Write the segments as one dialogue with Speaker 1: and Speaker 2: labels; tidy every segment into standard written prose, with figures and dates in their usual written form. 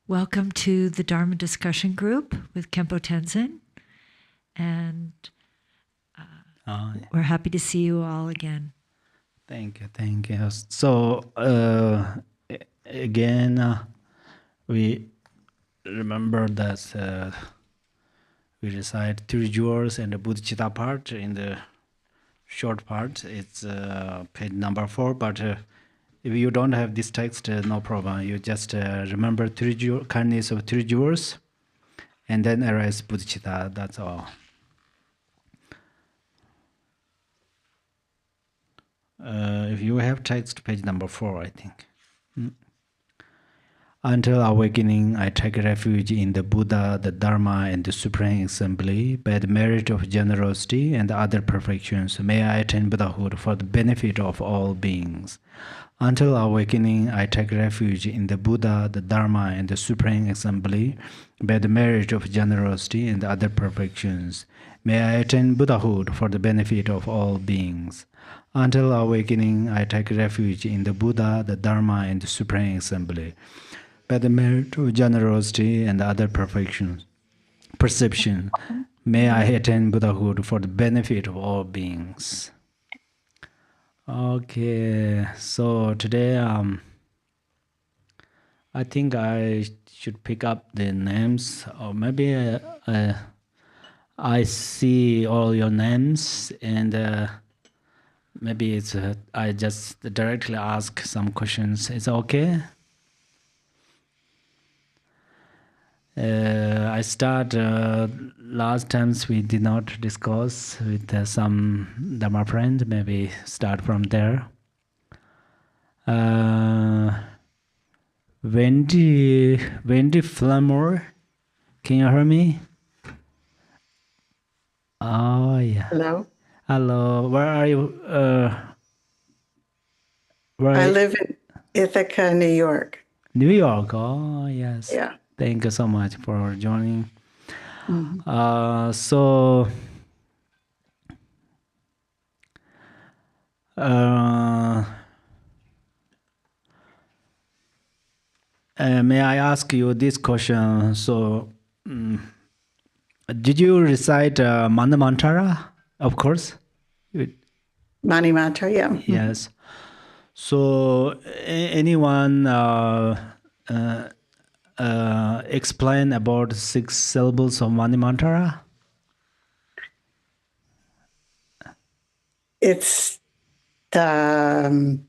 Speaker 1: Welcome to the Dharma discussion group with Khenpo Tenzin. And we're happy to see you all again.
Speaker 2: Thank you. So, again, we remember that we recite three jewels and the Bodhicitta part in the short part. It's page number 4, but if you don't have this text, no problem. You just remember kindness of three jewels and then arise Bodhicitta. That's all. If you have text, page number 4, I think. Until awakening, I take refuge in the Buddha, the Dharma, and the Supreme Assembly. By the merit of generosity and other perfections, may I attain Buddhahood for the benefit of all beings. Until awakening, I take refuge in the Buddha, the Dharma, and the Supreme Assembly. By the merit of generosity and other perfections, may I attain Buddhahood for the benefit of all beings. Until awakening, I take refuge in the Buddha, the Dharma, and the Supreme Assembly. By the merit of generosity and other perception, may I attain Buddhahood for the benefit of all beings. Okay, so today I think I should pick up the names, or maybe I see all your names, and maybe it's I just directly ask some questions. Is it okay? I start last times we did not discuss with some Dharma friend. Maybe start from there. Wendy Flamor, can you hear me? Oh yeah. Hello. Where are you?
Speaker 3: I live in Ithaca, New York.
Speaker 2: New York. Oh yes.
Speaker 3: Yeah.
Speaker 2: Thank you so much for joining.
Speaker 3: Mm-hmm.
Speaker 2: May I ask you this question? So, did you recite Manda Mantra? Of course.
Speaker 3: Mani Mantra, yeah.
Speaker 2: Yes. So, anyone explain about 6 syllables of Mani Mantra?
Speaker 3: It's the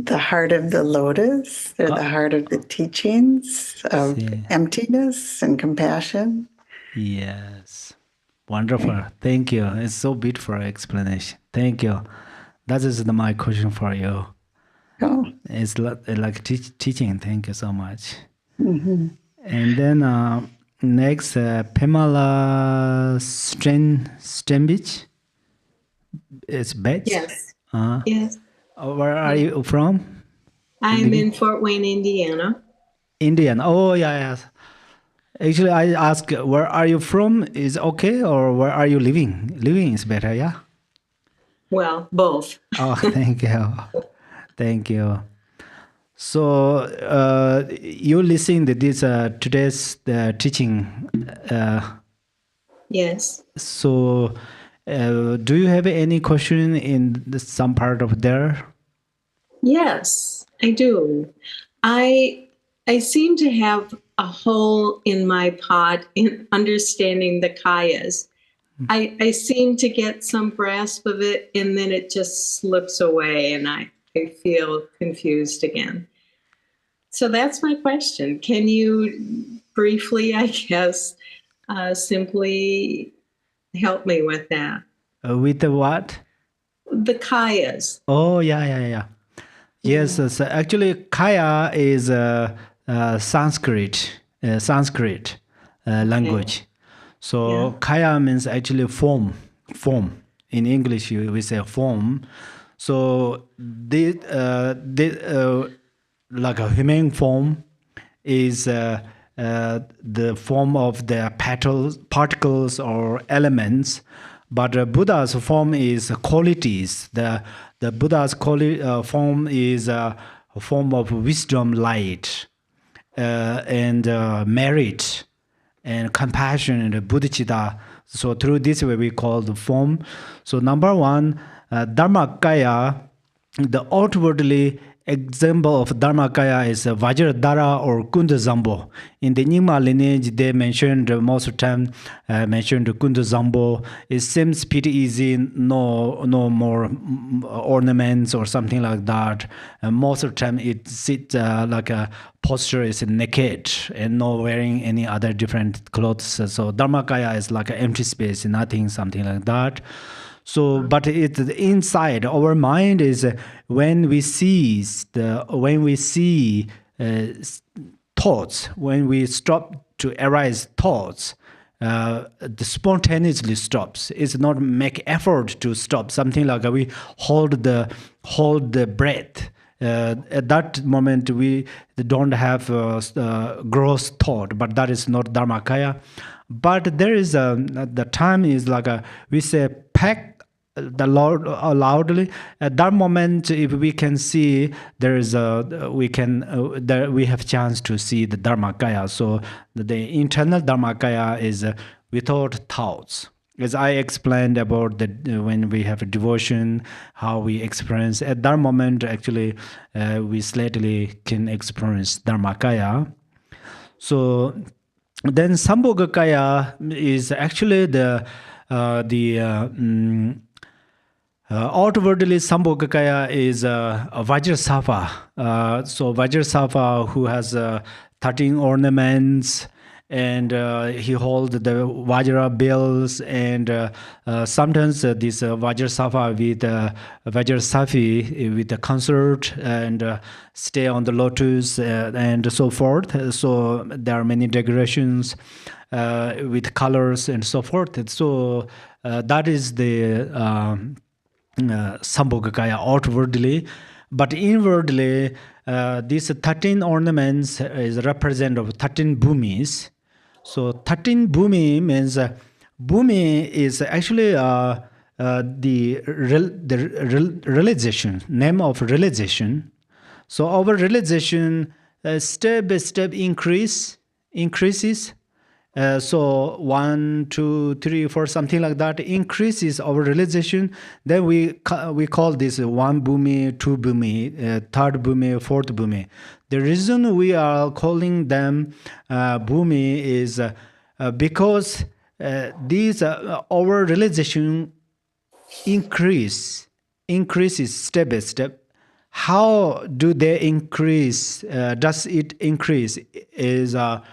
Speaker 3: heart of the lotus, or the heart of the teachings of emptiness and compassion.
Speaker 2: Yes. Wonderful. Thank you. It's so beautiful explanation. Thank you. That is my question for you.
Speaker 3: Oh.
Speaker 2: It's like teaching. Thank you so much.
Speaker 3: Mm-hmm.
Speaker 2: And then next, Pamela Stenbich. It's Betch?
Speaker 4: Yes.
Speaker 2: Yes. Where are you from?
Speaker 4: I'm in Fort Wayne, Indiana.
Speaker 2: Indiana. Oh, yeah. Actually, I ask, where are you from? Is okay, or where are you living? Living is better, yeah?
Speaker 4: Well, both.
Speaker 2: Oh, thank you. Thank you. So, you listen to this today's teaching.
Speaker 4: Yes.
Speaker 2: So, do you have any question in some part of there?
Speaker 4: Yes, I do. I seem to have a hole in my pot in understanding the kayas. I seem to get some grasp of it, and then it just slips away, and I feel confused again. So that's my question. Can you briefly, I guess, simply help me with that?
Speaker 2: With the what?
Speaker 4: The kayas.
Speaker 2: Oh, yeah. Yes, so actually, kaya is Sanskrit language. So kaya means actually form. In English, we say form. So like a human form is the form of the particles or elements, but Buddha's form is qualities. The Buddha's form is a form of wisdom light. and merit and compassion and bodhicitta. So through this way we call the form. So number one, Dharmakaya, the outwardly example of Dharmakaya is Vajradhara or Kundazambo. In the Nyingma lineage, they mentioned most of the time mentioned Kundazambo. It seems pretty easy, no more ornaments or something like that. Most of the time, it sits like a posture is naked and no wearing any other different clothes. So Dharmakaya is like an empty space, nothing, something like that. So, but it's inside our mind is when we see thoughts, when we stop to arise thoughts, the spontaneously stops. It's not make effort to stop. Something like we hold the breath. At that moment, we don't have gross thought, but that is not Dharmakaya. But there is the time is like we say pack the Lord loudly. At that moment, if we can see, there is we have chance to see the Dharmakaya. So the internal Dharmakaya is without thoughts. As I explained about when we have a devotion, how we experience at that moment, actually, we slightly can experience Dharmakaya. So then Sambhogakaya is actually the outwardly Sambhogakaya is a Vajrasattva. So Vajrasattva who has 13 ornaments, and he holds the Vajra bells, and sometimes this Vajrasattva with Vajrasattva with a concert and stay on the lotus and so forth. So there are many decorations with colors and so forth. So that is the Sambhogakaya outwardly, but inwardly, these 13 ornaments is represent of 13 bhumis. So 13 bhumi means bhumi is actually the realization, name of realization. So our realization step by step increases. So 1, 2, 3, 4, something like that increases our realization. Then we call this 1 bhumi, 2 bhumi, 3rd bhumi, 4th bhumi. The reason we are calling them bhumi is because these our realization increases step by step. How do they increase? Does it increase? Is our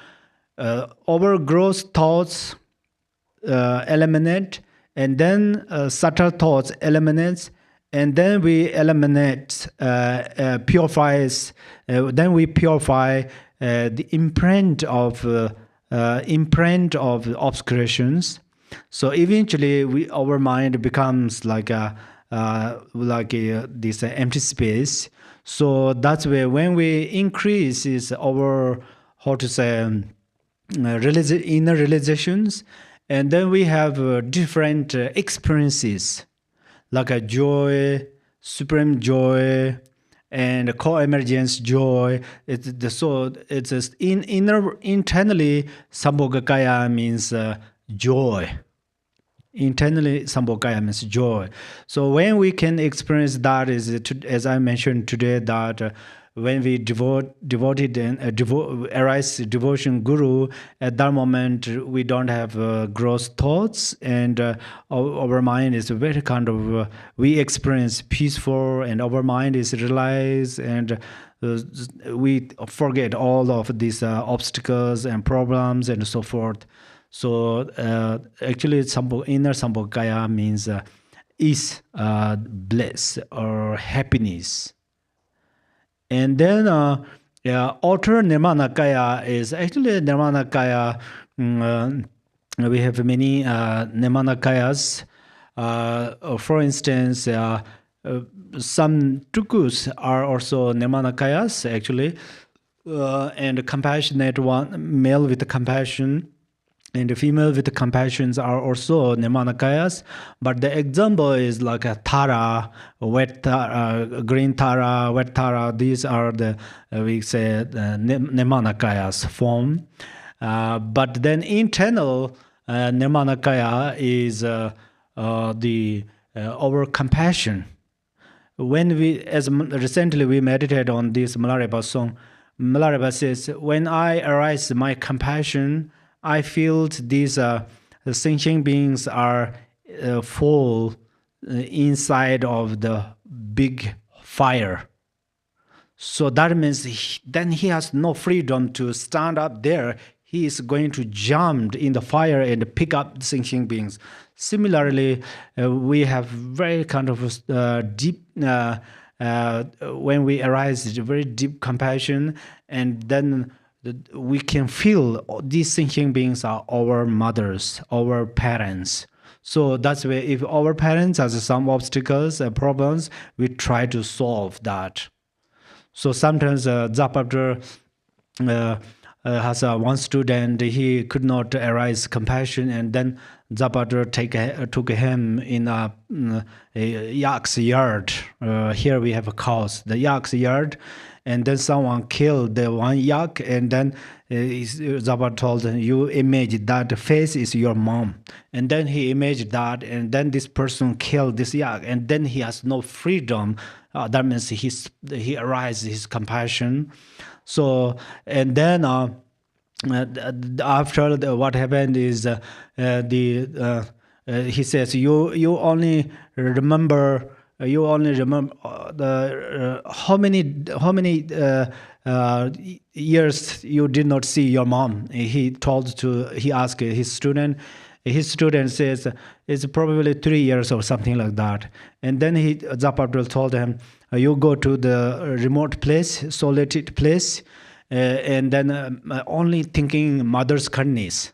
Speaker 2: gross thoughts eliminate, and then subtle thoughts eliminates, and then we eliminate, purifies. Then we purify the imprint of obscurations. So eventually, our mind becomes like this empty space. So that's where when we increase is our inner realizations, and then we have different experiences like a joy, supreme joy, and co-emergence joy. Internally Sambhogakaya means joy. Internally Sambhogakaya means joy. So when we can experience that is, as I mentioned today, that when we devoted and arise devotion guru, at that moment we don't have gross thoughts, and our mind is very kind of we experience peaceful, and our mind is realized, and we forget all of these obstacles and problems and so forth. So actually inner Sambhogakaya means is bliss or happiness. And then outer Nirmanakaya is actually Nirmanakaya. We have many Nirmanakayas. For instance, some tukus are also Nirmanakayas actually, and compassionate one, male with compassion. And the female with compassions are also Nirmanakayas, but the example is like a Tara, wet Tara, green Tara, wet Tara. These are the, we say, Nirmanakayas form. But then internal Nirmanakaya is the our compassion. When we, as recently we meditated on this Milarepa song, Milarepa says, when I arise my compassion, I feel these sentient beings are full inside of the big fire. So that means then he has no freedom to stand up there. He is going to jump in the fire and pick up the sentient beings. Similarly, we have very kind of deep, when we arise, very deep compassion, and then we can feel these thinking beings are our mothers, our parents. So that's why if our parents has some obstacles and problems, we try to solve that. So sometimes Zapabdra has one student, he could not arise compassion, and then Zapabdra took him in a yak's yard. Here we have a cows, the yak's yard. And then someone killed the one yak, and then Zappa told him, you imagine that the face is your mom. And then he imagined that, and then this person killed this yak, and then he has no freedom. That means he arises his compassion. So, and then after what happened is he says, you only remember. You only remember how many years you did not see your mom. He asked his student. His student says it's probably 3 years or something like that. And then Zapabdul told him, you go to the remote place, solitude place, and then only thinking mother's kindness.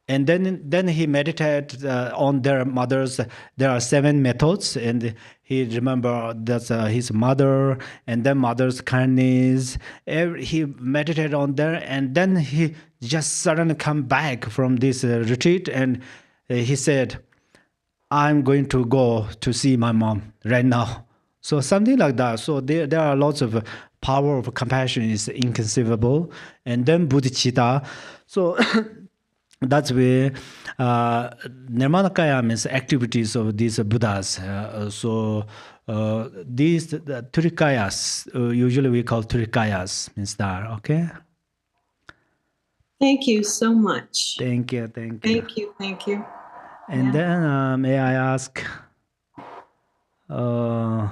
Speaker 2: And then he meditated on their mothers. There are 7 methods, and he remembered that his mother, and then mother's kindness. He meditated on there, and then he just suddenly come back from this retreat, and he said, I'm going to go to see my mom right now. So something like that. So there are lots of power of compassion is inconceivable. And then bodhicitta. So that's where Nirmanakaya means activities of these Buddhas. These Trikayas, usually we call Trikayas, means that, okay?
Speaker 4: Thank you so much.
Speaker 2: Thank you.
Speaker 4: Thank you.
Speaker 2: And then may I ask, who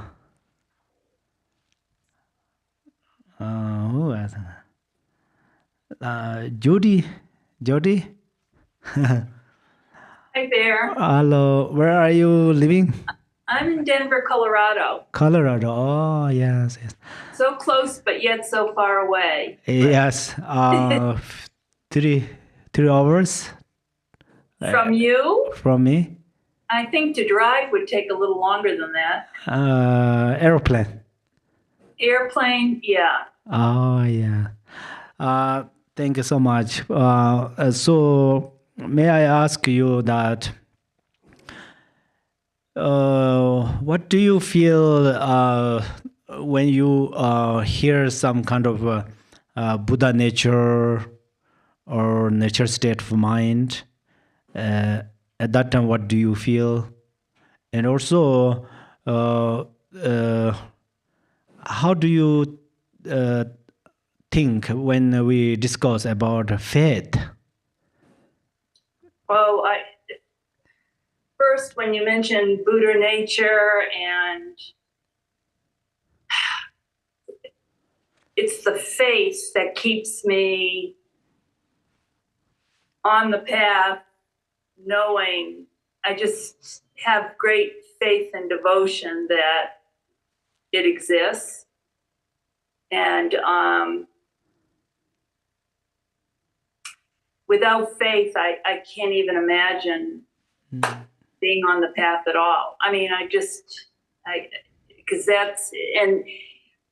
Speaker 2: else? Jody?
Speaker 5: Hi there.
Speaker 2: Hello, where are you living?
Speaker 5: I'm in Denver, Colorado.
Speaker 2: Colorado, oh yes.
Speaker 5: So close, but yet so far away.
Speaker 2: Yes, 3 hours.
Speaker 5: From you?
Speaker 2: From me?
Speaker 5: I think to drive would take a little longer than that.
Speaker 2: Airplane.
Speaker 5: Airplane, yeah.
Speaker 2: Oh, yeah. Thank you so much. So, may I ask you that, what do you feel when you hear some kind of Buddha nature or nature state of mind? At that time, what do you feel? And also, how do you think when we discuss about faith?
Speaker 5: Well, first, when you mentioned Buddha nature, and it's the faith that keeps me on the path, knowing I just have great faith and devotion that it exists. And without faith, I can't even imagine being on the path at all. I mean, because and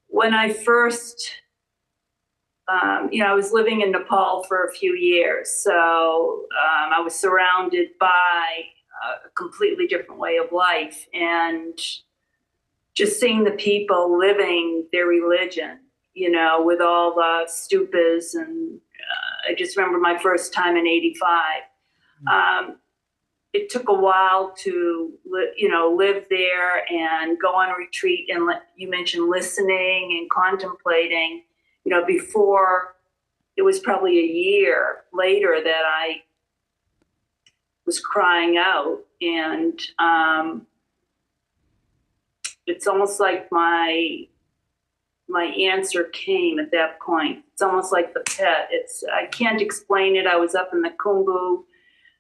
Speaker 5: when I first I was living in Nepal for a few years, so I was surrounded by a completely different way of life, and just seeing the people living their religion, with all the stupas. And I just remember my first time in '85. It took a while to, live there and go on a retreat. And you mentioned listening and contemplating, before it was probably a year later that I was crying out. And it's almost like my answer came at that point. It's almost like the pet. I can't explain it. I was up in the Khumbu.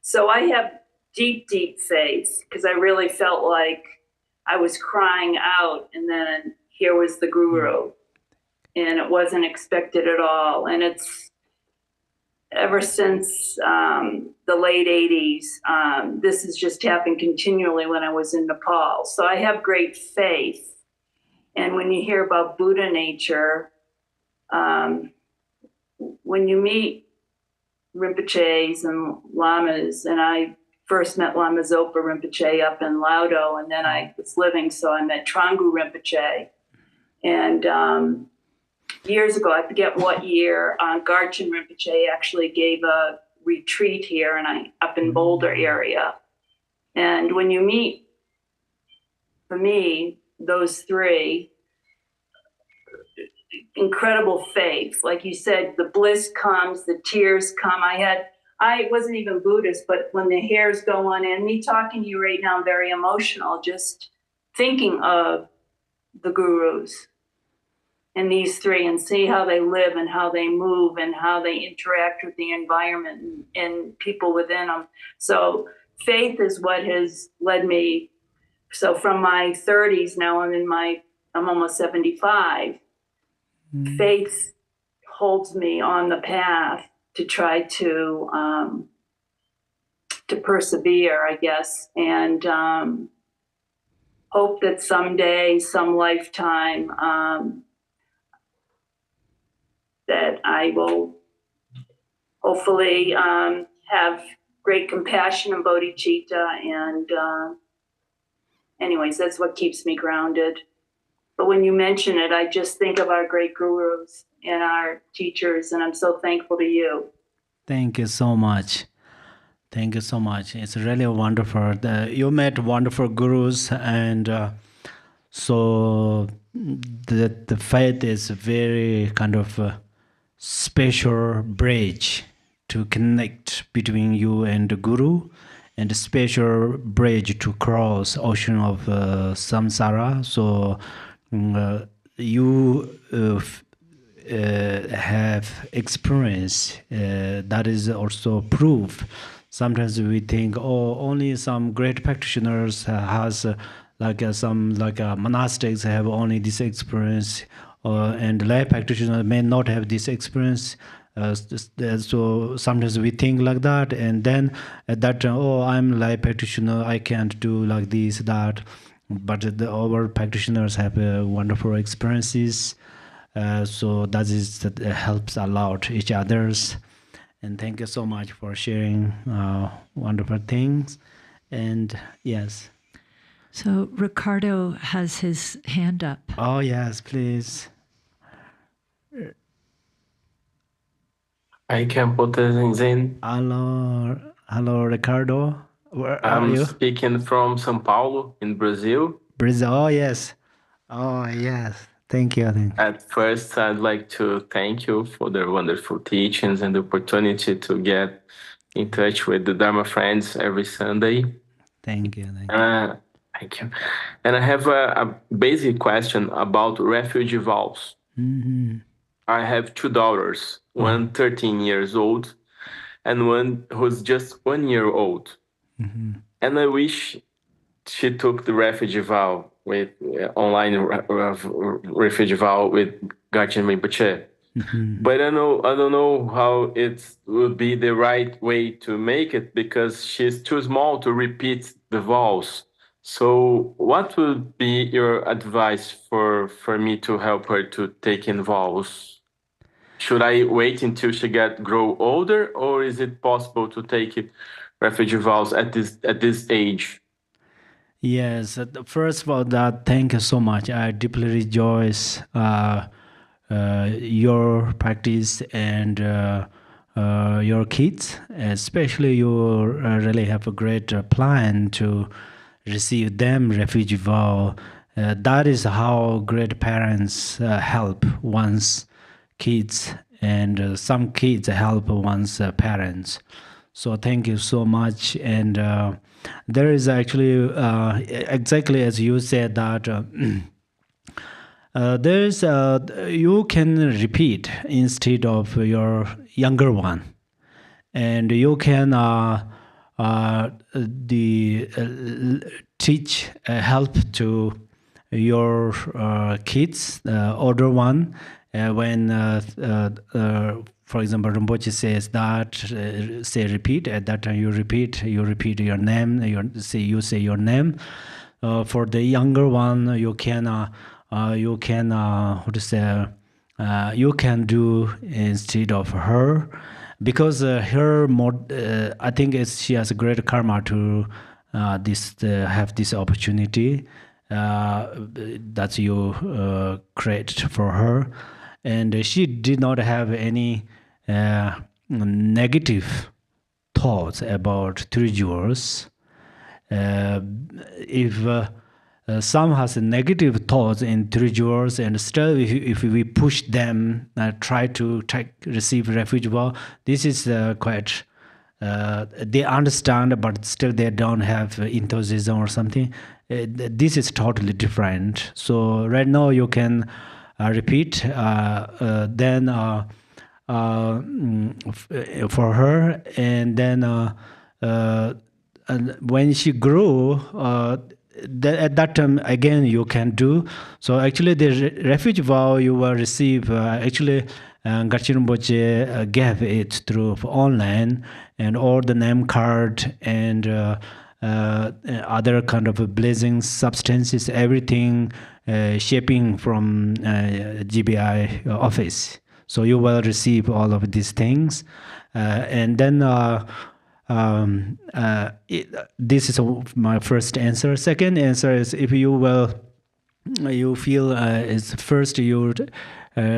Speaker 5: So I have deep, deep faith, because I really felt like I was crying out, and then here was the guru, and it wasn't expected at all. And it's ever since the late 80s, this has just happened continually when I was in Nepal. So I have great faith. And when you hear about Buddha nature, when you meet Rinpoches and Lamas, and I first met Lama Zopa Rinpoche up in Laudo, and then I was living, so I met Trangu Rinpoche. And years ago, I forget what year, Garchen Rinpoche actually gave a retreat here, and up in Boulder area. And when you meet, for me, those three, incredible faith. Like you said, the bliss comes, the tears come. I wasn't even Buddhist, but when the hairs go on end, me talking to you right now, I'm very emotional, just thinking of the gurus and these three, and see how they live and how they move and how they interact with the environment and people within them. So faith is what has led me. So from my 30s, now I'm almost 75. Faith holds me on the path to try to persevere, I guess, and hope that someday, some lifetime, that I will hopefully have great compassion and bodhicitta. And anyways, that's what keeps me grounded. But when you mention it, I just think of our great gurus and our teachers, and I'm so thankful to you.
Speaker 2: Thank you so much. Thank you so much. It's really wonderful. You met wonderful gurus, and so the faith is very kind of a special bridge to connect between you and the guru, and a special bridge to cross ocean of samsara. So you have experience that is also proof. Sometimes we think, oh, only some great practitioners has some monastics have only this experience, and lay practitioners may not have this experience. So sometimes we think like that, and then at that time, oh, I'm lay practitioner, I can't do like this, that. But our practitioners have wonderful experiences, so that helps a lot each others. And thank you so much for sharing wonderful things. And yes.
Speaker 1: So Ricardo has his hand up.
Speaker 2: Oh yes, please.
Speaker 6: Hi, Khenpo Tenzin.
Speaker 2: Hello, Ricardo. Where are you?
Speaker 6: I'm speaking from São Paulo in Brazil.
Speaker 2: Brazil. Oh yes. Thank you.
Speaker 6: At first, I'd like to thank you for the wonderful teachings and the opportunity to get in touch with the Dharma friends every Sunday.
Speaker 2: Thank you.
Speaker 6: Thank you. And I have a basic question about refuge vows.
Speaker 2: Mm-hmm.
Speaker 6: I have two daughters, one 13 years old and one who's just 1 year old.
Speaker 2: Mm-hmm.
Speaker 6: And I wish she took the refuge vow with online refuge vow with Garchen Rinpoche.
Speaker 2: Mm-hmm.
Speaker 6: But I don't know how it would be the right way to make it, because she's too small to repeat the vows. So what would be your advice for me to help her to take in vows? should I wait until she grow older, or is it possible to take refugee vows at this age?
Speaker 2: Yes, first of all, that thank you so much. I deeply rejoice your practice and your kids, especially you really have a great plan to receive them refugee vow. That is how great parents help one's kids, and some kids help one's parents. So thank you so much. And there is actually exactly as you said that there's you can repeat instead of your younger one, and you can teach help to your kids, older one, when for example Rinpoche says that say repeat, at that time you repeat your name, you say your name. For the younger one, you can what to say, you can do instead of her, because her more I think she has a great karma to have this opportunity that you create for her, and she did not have any negative thoughts about three jewels. If some has negative thoughts in three jewels, and still if we push them try to receive refuge vow, this is quite they understand, but still they don't have enthusiasm or something. This is totally different. So right now you can repeat then for her, and then and when she grew, at that time again you can do. So actually the refuge vow you will receive, actually Garchi Rinpoche gave it through online, and all the name card and other kind of blessing substances, everything shipping from GBI office. So you will receive all of these things, and then this is my first answer. Second answer is, if you feel is first you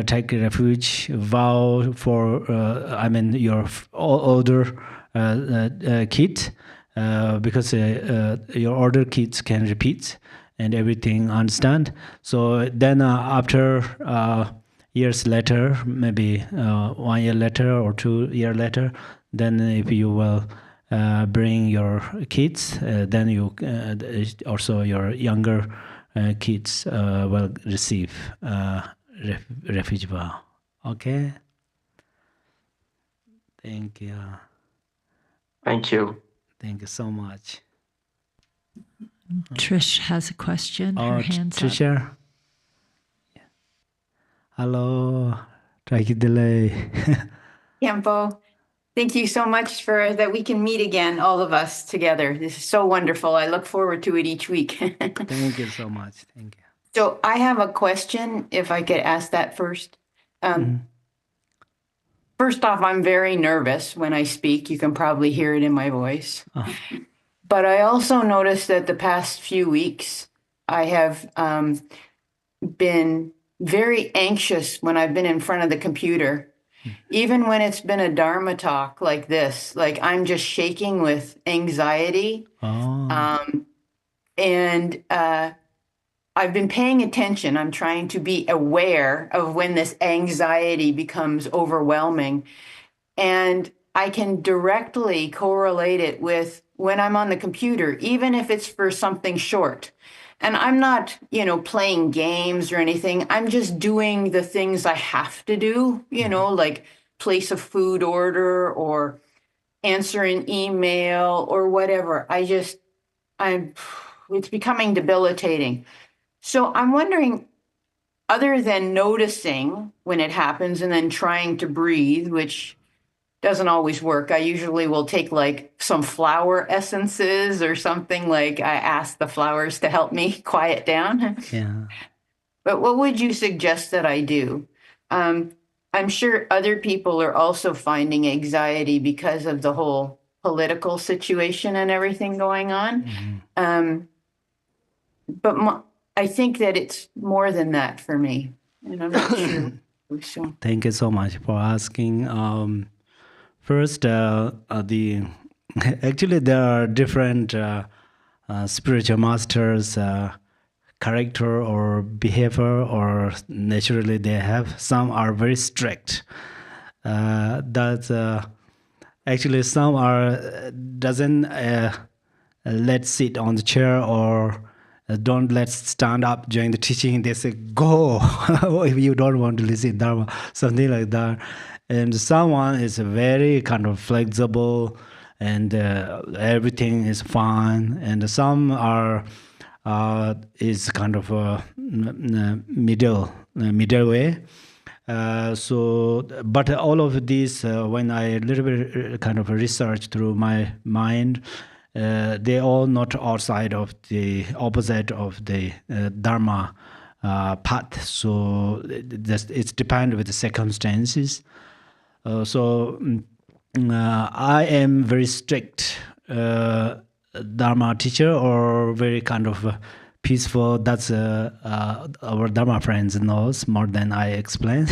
Speaker 2: take a refuge vow for your older kid, because your older kids can repeat and everything understand. So then after years later, maybe 1 year later or 2 years later, then if you will bring your kids, then you also your younger kids will receive refuge vow. Okay. Thank you.
Speaker 6: Thank you.
Speaker 2: Thank you so much.
Speaker 1: Trish has a question. Her hand's
Speaker 2: Trisha.
Speaker 1: up.
Speaker 2: Yeah. Hello. Try to delay.
Speaker 7: Khenpo, thank you so much for that we can meet again, all of us together. This is so wonderful. I look forward to it each week.
Speaker 2: Thank you so much. Thank you.
Speaker 7: So I have a question, if I could ask that first. First off, I'm very nervous when I speak. You can probably hear it in my voice. But I also noticed that the past few weeks, I have been very anxious when I've been in front of the computer. Even when it's been a Dharma talk like this, like I'm just shaking with anxiety. And I've been paying attention. I'm trying to be aware of when this anxiety becomes overwhelming. And I can directly correlate it with when I'm on the computer, even if it's for something short. And I'm not, playing games or anything. I'm just doing the things I have to do, like place a food order or answer an email or whatever. It's becoming debilitating. So I'm wondering, other than noticing when it happens and then trying to breathe, which doesn't always work. I usually will take like some flower essences or something, like I ask the flowers to help me quiet down.
Speaker 2: Yeah.
Speaker 7: But what would you suggest that I do? I I'm sure other people are also finding anxiety because of the whole political situation and everything going on. But I think that it's more than that for me, and I'm not sure. So.
Speaker 2: Thank you so much for asking. First, actually there are different spiritual masters, character or behavior, or naturally they have. Some are very strict. Actually some are doesn't let sit on the chair, or don't let stand up during the teaching. They say go if you don't want to listen Dharma, something like that. And someone is very kind of flexible, and everything is fine. And some are is kind of a middle way. But all of these, when I a little bit kind of research through my mind, they all not outside of the opposite of the Dharma path. So it's depend with the circumstances. I am very strict Dharma teacher, or very kind of peaceful. That's our Dharma friends knows more than I explain.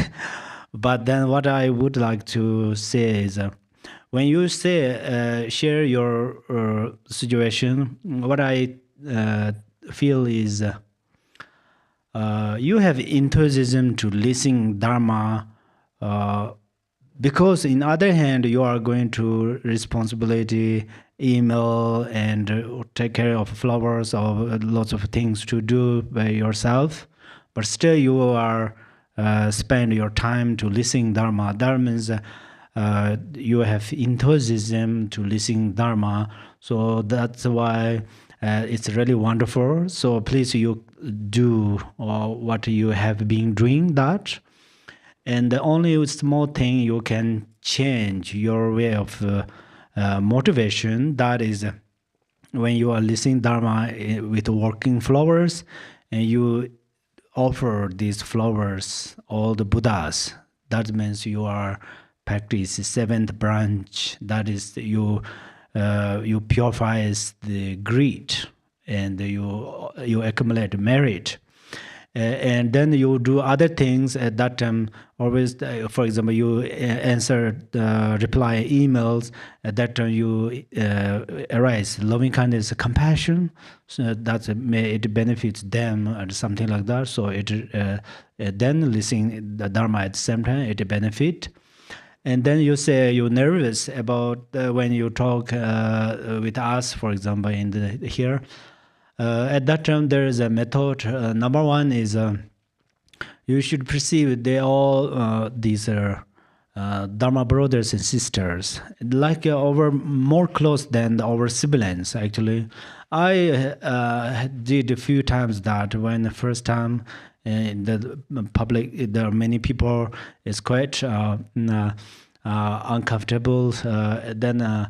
Speaker 2: But then what I would like to say is, when you say share your situation, what I feel is you have enthusiasm to listen Dharma, because in other hand you are going to responsibility, email, and take care of flowers, or lots of things to do by yourself, but still you are spend your time to listen Dharma. That means you have enthusiasm to listen Dharma. So that's why it's really wonderful. So please you do what you have been doing that. And the only small thing you can change your way of motivation, that is when you are listening Dharma with working flowers, and you offer these flowers all the Buddhas. That means you are practice seventh branch. That is you purify the greed, and you accumulate merit. And then you do other things at that time. Always, for example, you answer reply emails. At that time, you arise loving kindness, compassion. So that it benefits them, or something like that. So it then listening the Dharma at the same time, it benefit. And then you say you're nervous about when you talk with us, for example, in here. At that time, there is a method. Number one is you should perceive they all these are Dharma brothers and sisters, like our more close than our siblings. Actually, I did a few times that. When the first time in the public, there are many people. It's quite uncomfortable. Then.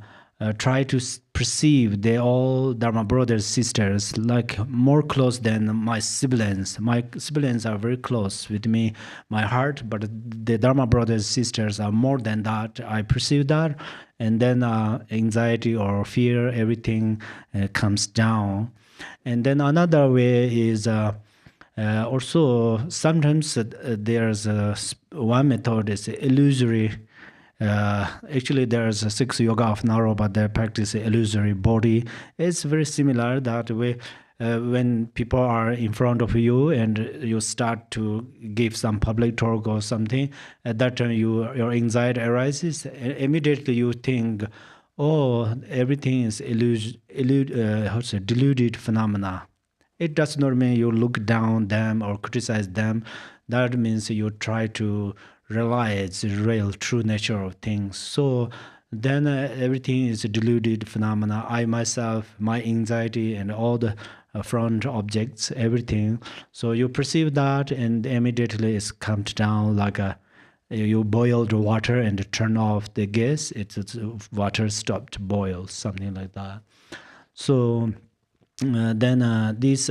Speaker 2: Try to perceive they all Dharma brothers, sisters, like more close than my siblings. My siblings are very close with me, my heart, but the Dharma brothers, sisters are more than that. I perceive that, and then anxiety or fear, everything comes down. And then another way is also sometimes there's one method is illusory. Actually, there's a 6 yoga of Naropa that practice illusory body. It's very similar that way. When people are in front of you and you start to give some public talk or something, at that time your anxiety arises. Immediately you think, oh, everything is deluded phenomena. It does not mean you look down them or criticize them. That means you try to realize the real true nature of things. So then everything is a deluded phenomena. I myself, my anxiety and all the front objects, everything. So you perceive that, and immediately it's comes down like you boil the water and turn off the gas. It's water stopped boil, something like that. So then this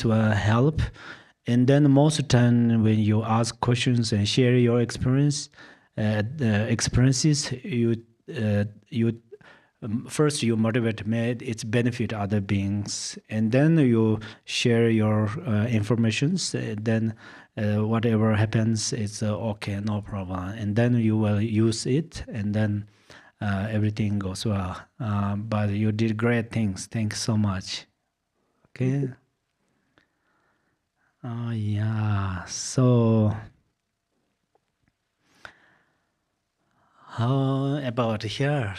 Speaker 2: will help. And then most of the time when you ask questions and share your experiences, first you motivate me, it's benefit other beings, and then you share your informations. Then whatever happens, it's okay, no problem. And then you will use it, and then everything goes well. But you did great things. Thanks so much. Okay. Oh yeah. So how about here?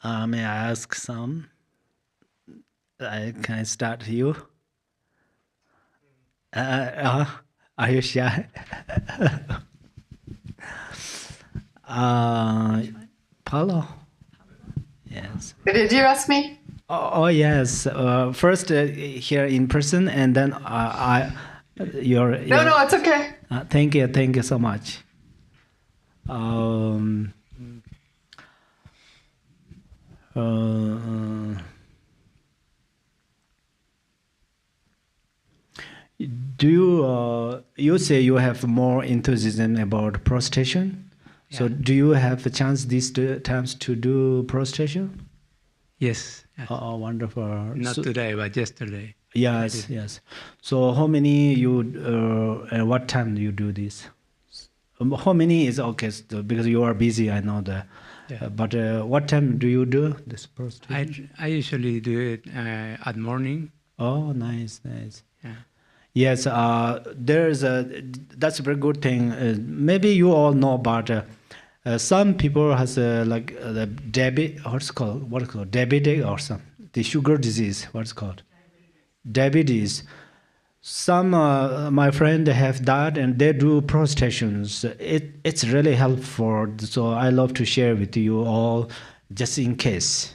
Speaker 2: May I ask some? Can I start you? Are you shy? Paulo? Yes.
Speaker 7: Did you ask me?
Speaker 2: Oh yes. First here in person, and then your.
Speaker 7: No, it's okay.
Speaker 2: Thank you so much. Do you say you have more enthusiasm about prostration? Yeah. So do you have a chance these times to do prostration?
Speaker 8: Yes.
Speaker 2: Oh, wonderful.
Speaker 8: Not today, but yesterday.
Speaker 2: Yes. So how many you, and what time do you do this? How many is okay, because you are busy, I know that. Yeah. But what time do you do this prostration?
Speaker 8: I usually do it at morning.
Speaker 2: Oh, nice.
Speaker 8: Yeah.
Speaker 2: Yes, that's a very good thing. Maybe you all know about some people has the diabetes, what's called diabetic or some the sugar disease. What's called diabetes. Some my friend have that, and they do prostrations. It's really helpful. So I love to share with you all, just in case.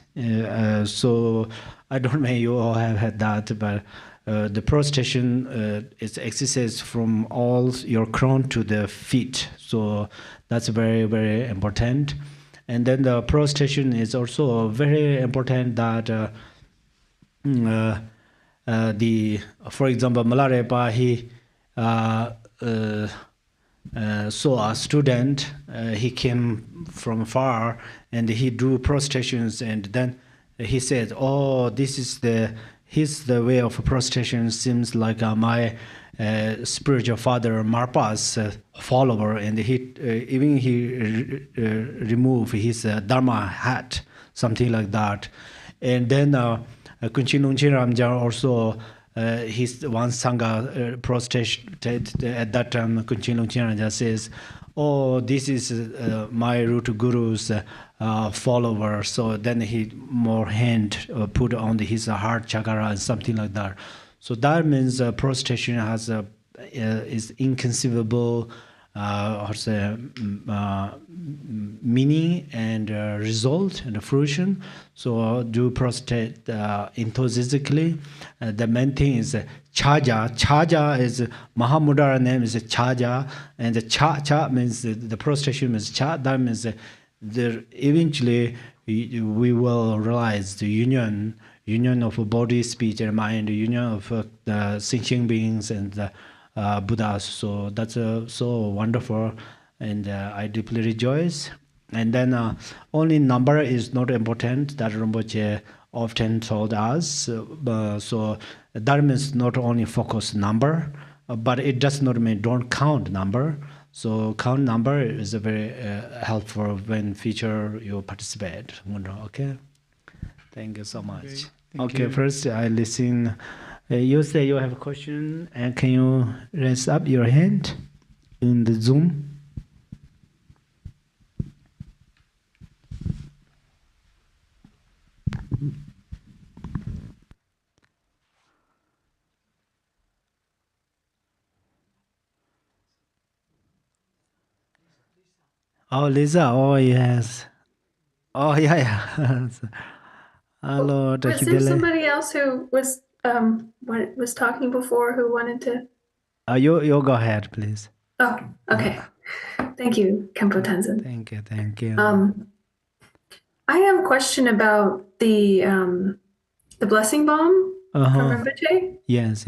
Speaker 2: So I don't know you all have had that, but. The prostration is exercise from all your crown to the feet, so that's very, very important. And then the prostration is also very important that for example, Malarepa, he saw a student, he came from far and he do prostrations, and then he said, oh, this is the way of prostration seems like my spiritual father Marpa's follower, and he removed his Dharma hat, something like that. And then Kunchi Lungchen Ramjar also his one Sangha prostration at that time. Kunchi Lungchen Ramjar says, oh, this is my root guru's follower. So then he more hand put on his heart chakra and something like that. So that means prostration has is inconceivable meaning and result and fruition. So do prostrate enthusiastically. The main thing is chaja. Chaja is Mahamudra name is chaja, and the cha means the prostration means cha. That means eventually we will realize the union of body, speech, and mind, the union of the sentient beings and the Buddhas. So that's so wonderful, and I deeply rejoice. And then only number is not important. That Rinpoche often told us. So that means not only focus number, but it does not mean don't count number. So count number is a very helpful when future you participate. Okay, thank you so much. Okay, first I listen. You say you have a question, and can you raise up your hand in the Zoom? Oh, Lisa. Oh, yes. Oh, yeah. Hello,
Speaker 9: Was there somebody else who was talking before who wanted to?
Speaker 2: You go ahead, please.
Speaker 9: Oh, okay. Thank you, Khenpo Tenzin.
Speaker 2: Thank you.
Speaker 9: I have a question about the blessing balm from Rinpoche.
Speaker 2: Yes.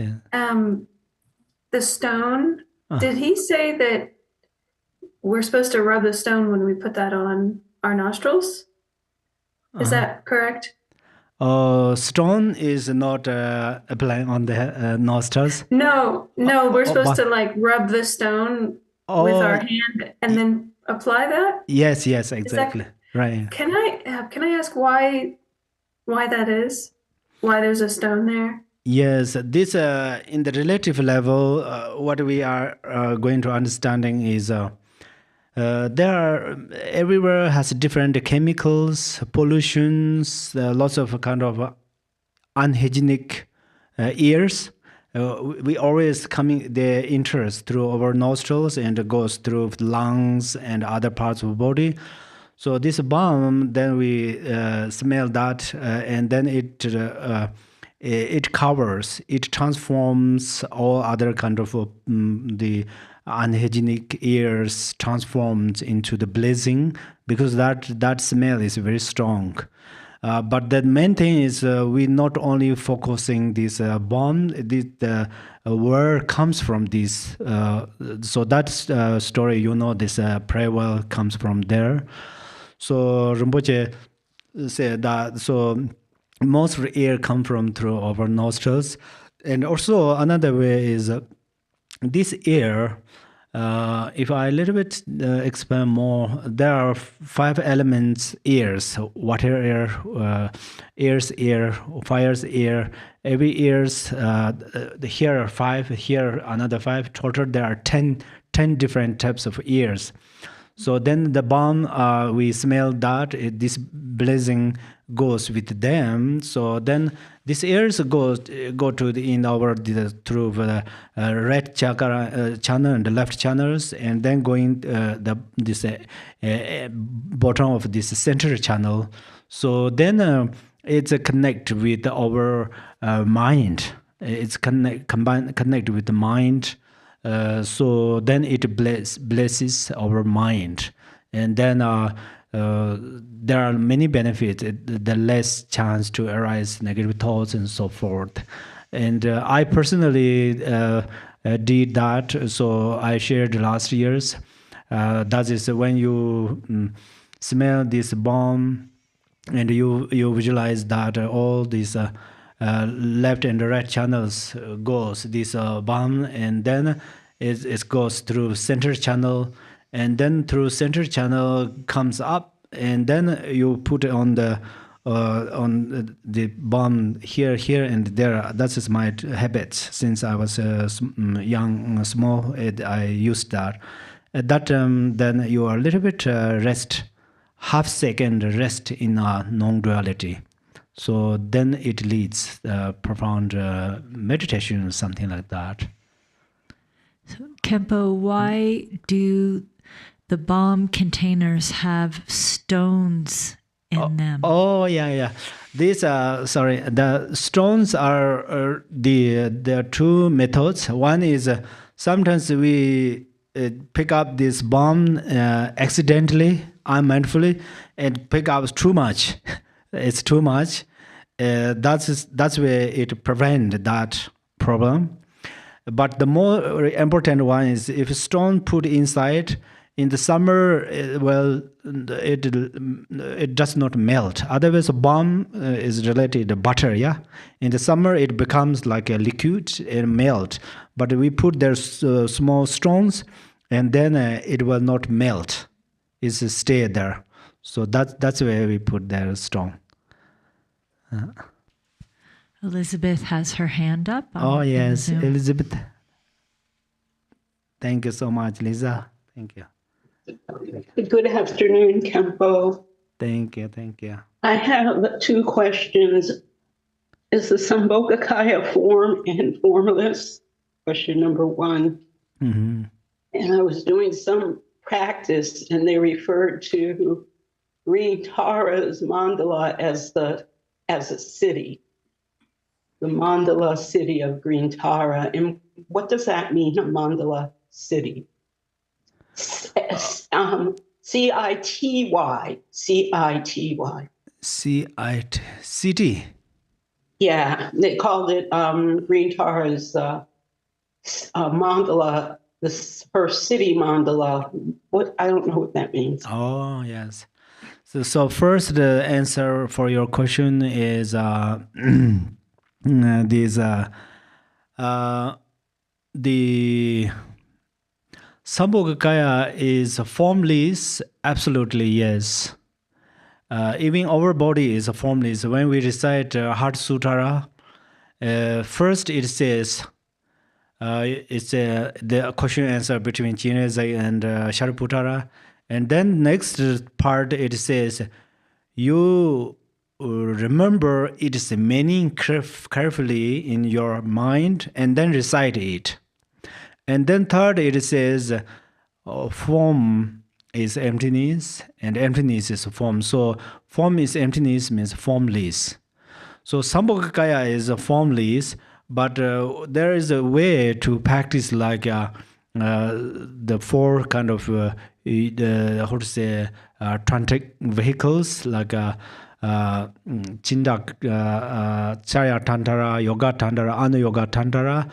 Speaker 9: the stone,
Speaker 2: Uh.
Speaker 9: did he say that we're supposed to rub the stone when we put that on our nostrils? Is that correct?
Speaker 2: Stone is not applying on the nostrils.
Speaker 9: No, we're supposed
Speaker 2: but-
Speaker 9: to like rub the stone with our hand and then apply that.
Speaker 2: Yes, exactly. Right.
Speaker 9: Can I ask why that is? Why there's a stone there?
Speaker 2: Yes, this in the relative level, what we are going to understanding is there are everywhere has different chemicals, pollutions, lots of kind of unhygienic air. We always coming the interest through our nostrils and goes through lungs and other parts of the body. So this balm, then we smell that, and then it covers, it transforms all other kind of the unhygienic airs transformed into the blazing, because that smell is very strong. But the main thing is we not only focusing this bomb, where comes from this. So that story, this prayer well comes from there. So Rinpoche said that, so most of the air come from through our nostrils. And also another way is this air, if I a little bit expand more, there are 5 elements airs: water air, air's air, fire's air. Every air's, here are 5, here another 5. Total there are 10 different types of airs. So then the balm, we smell that, this blazing goes with them. So then this airs go to through the right chakra channel and the left channels, and then going this bottom of this center channel. So then it's a connect with our mind. It's connect with the mind. So then it blesses our mind, and then there are many benefits. The less chance to arise negative thoughts and so forth. And I personally did that. So I shared last year's. That is when you smell this balm, and you visualize that all these left and right channels goes this balm, and then it goes through center channel, and then through center channel comes up, and then you put it on the balm here and there. That is my habit since I was young, small. I used that. At that then you are a little bit rest, half second rest in non-duality. So then it leads profound meditation, something like that.
Speaker 1: So, Khenpo, why do the balm containers have stones in them?
Speaker 2: Oh, yeah. These the stones are there are 2 methods. One is sometimes we pick up this balm accidentally, unmindfully, and pick up too much. It's too much. That's where it prevents that problem. But the more important one is if stone put inside in the summer, it does not melt. Otherwise, a balm is related to butter. Yeah, in the summer it becomes like a liquid and melt. But we put there small stones, and then it will not melt. It's stay there. So that's where we put their stone.
Speaker 1: Elizabeth has her hand up.
Speaker 2: Oh, yes, Elizabeth. Thank you so much, Lisa. Thank you.
Speaker 10: Good afternoon, Khenpo.
Speaker 2: Thank you.
Speaker 10: I have 2 questions. Is the Sambhogakaya form and formless? Question number 1.
Speaker 2: Mm-hmm.
Speaker 10: And I was doing some practice, and they referred to Green Tara's mandala as a city, the mandala city of Green Tara. And what does that mean, a mandala city? C-I-T-Y.
Speaker 2: City.
Speaker 10: Yeah, they called it Green Tara's mandala, her city mandala. What, I don't know what that means.
Speaker 2: Oh, yes. So first, the answer for your question is the Sambhogakaya is formless. Absolutely, yes. Even our body is formless. When we recite Heart Sutara, first it says, it's the question answer between Chinese and Shariputara. And then next part it says, you remember its meaning carefully in your mind and then recite it. And then third it says, form is emptiness and emptiness is form. So form is emptiness means formless. So Sambhogakaya is formless, but there is a way to practice like the four kind of tantric vehicles like Chindak, Charya Tantara, Yoga Tantara, Anuyoga Tantara.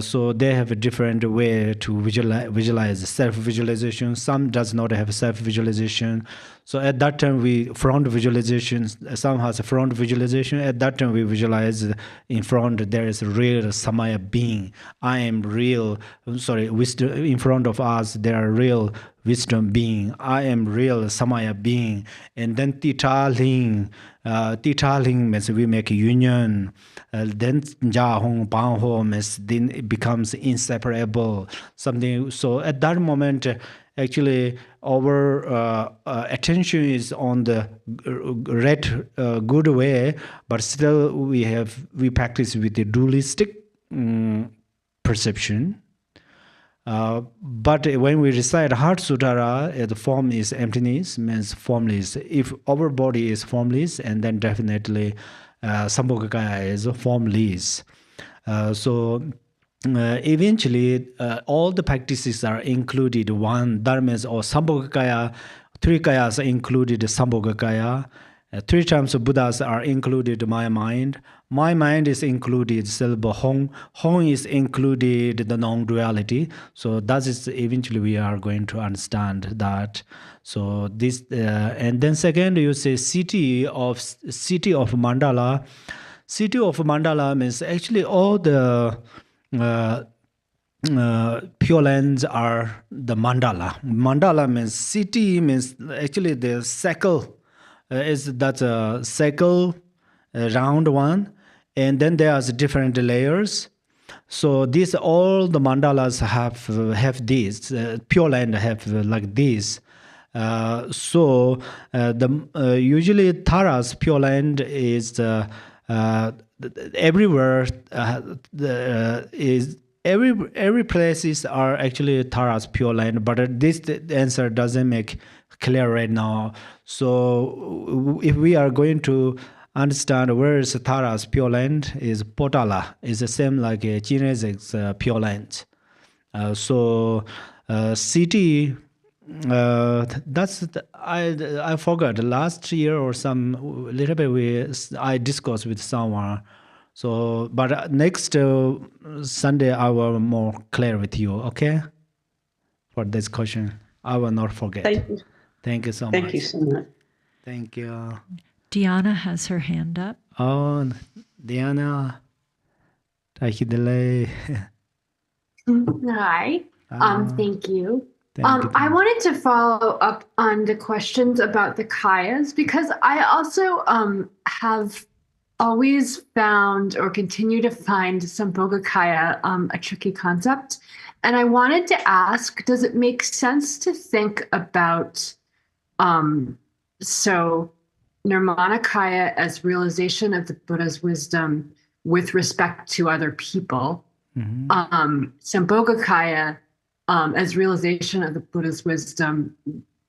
Speaker 2: So they have a different way to visualize self-visualization. Some does not have self-visualization. So at that time we front visualization. Some has a front visualization. At that time we visualize in front there is a real Samaya being. I am real. Wisdom in front of us. There are real wisdom being. I am real Samaya being. And then Tita Ling means we make a union. Then Ja Hong Bang Ho means then it becomes inseparable. Something. So at that moment, actually, our attention is on the good way, but still we practice with the dualistic perception. But when we recite Heart Sutara, the form is emptiness, means formless. If our body is formless, and then definitely Sambhogakaya is formless. So eventually, all the practices are included. One dharmas or Sambhogakaya, three kayas are included Sambhogakaya. Three times Buddhas are included my mind. My mind is included self Hong. Hong is included the non-duality. So that is eventually we are going to understand that. So this and then second you say city of Mandala. City of Mandala means actually all the Pure Lands are the mandala. Mandala means city means actually the circle. That's a circle, a round one, and then there's different layers. So these all the mandalas have these. Pure Land have like this. So the usually Tara's Pure Land is everywhere. Is every places are actually Tara's Pure Land, but this answer doesn't make clear right now. So if we are going to understand where is Tara's Pure Land, is Potala, is the same like Chinese Pure Land. So city, that's I forgot last year or some little bit I discussed with someone. So but next Sunday I will more clear with you, okay, for this question. I will not forget.
Speaker 10: Thank you.
Speaker 2: Thank you so much.
Speaker 10: Thank you so much.
Speaker 2: Thank you.
Speaker 1: Diana has her hand up.
Speaker 2: Oh, Diana. Hi.
Speaker 11: Thank you.
Speaker 2: Thank you.
Speaker 11: I wanted to follow up on the questions about the kayas because I also have always found or continue to find Sambhogakaya a tricky concept. And I wanted to ask, does it make sense to think about so Nirmanakaya as realization of the Buddha's wisdom with respect to other people, Sambhogakaya as realization of the Buddha's wisdom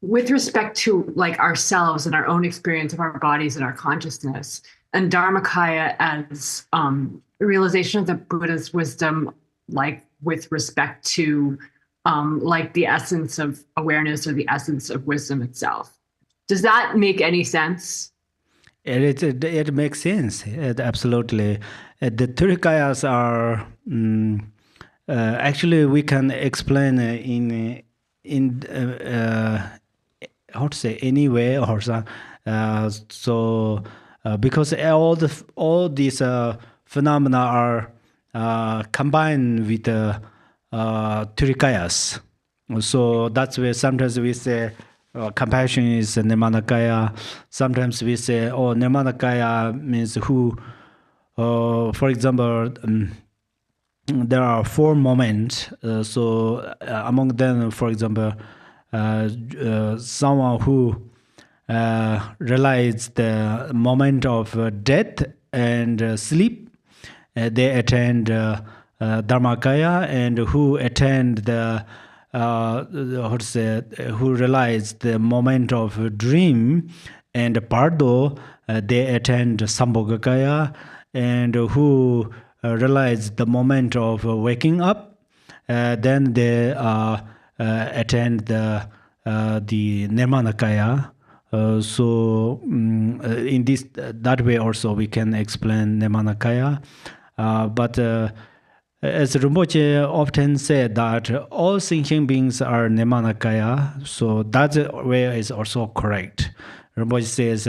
Speaker 11: with respect to like ourselves and our own experience of our bodies and our consciousness, and Dharmakaya as realization of the Buddha's wisdom like with respect to like the essence of awareness or the essence of wisdom itself. Does that make any sense?
Speaker 2: It makes sense. Absolutely. The three kayas are actually we can explain in how to say any way or so. Because all these phenomena are combined with Turikayas. So that's where sometimes we say compassion is Nirmanakaya. Sometimes we say, oh, Nirmanakaya means who, for example, there are 4 moments. Among them, for example, someone who realized the moment of death and sleep, they attend Dharmakaya, and who attend the who realized the moment of dream and Pardo, they attend Sambhogakaya, and who realized the moment of waking up, then they attend the Nirmanakaya. In this that way also we can explain Nirmanakaya. But as Rinpoche often said that all thinking beings are Nirmanakaya, so that way is also correct. Rinpoche says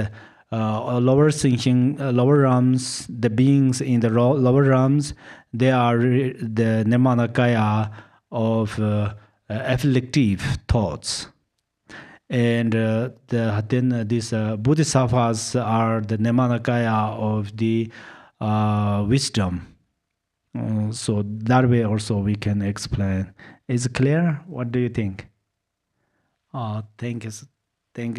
Speaker 2: lower thinking, lower realms, the beings in the lower realms, they are the Nirmanakaya of afflictive thoughts. And then these Bodhisattvas are the Nirmanakaya of the wisdom. So that way also we can explain. Is it clear? What do you think? Oh, thank you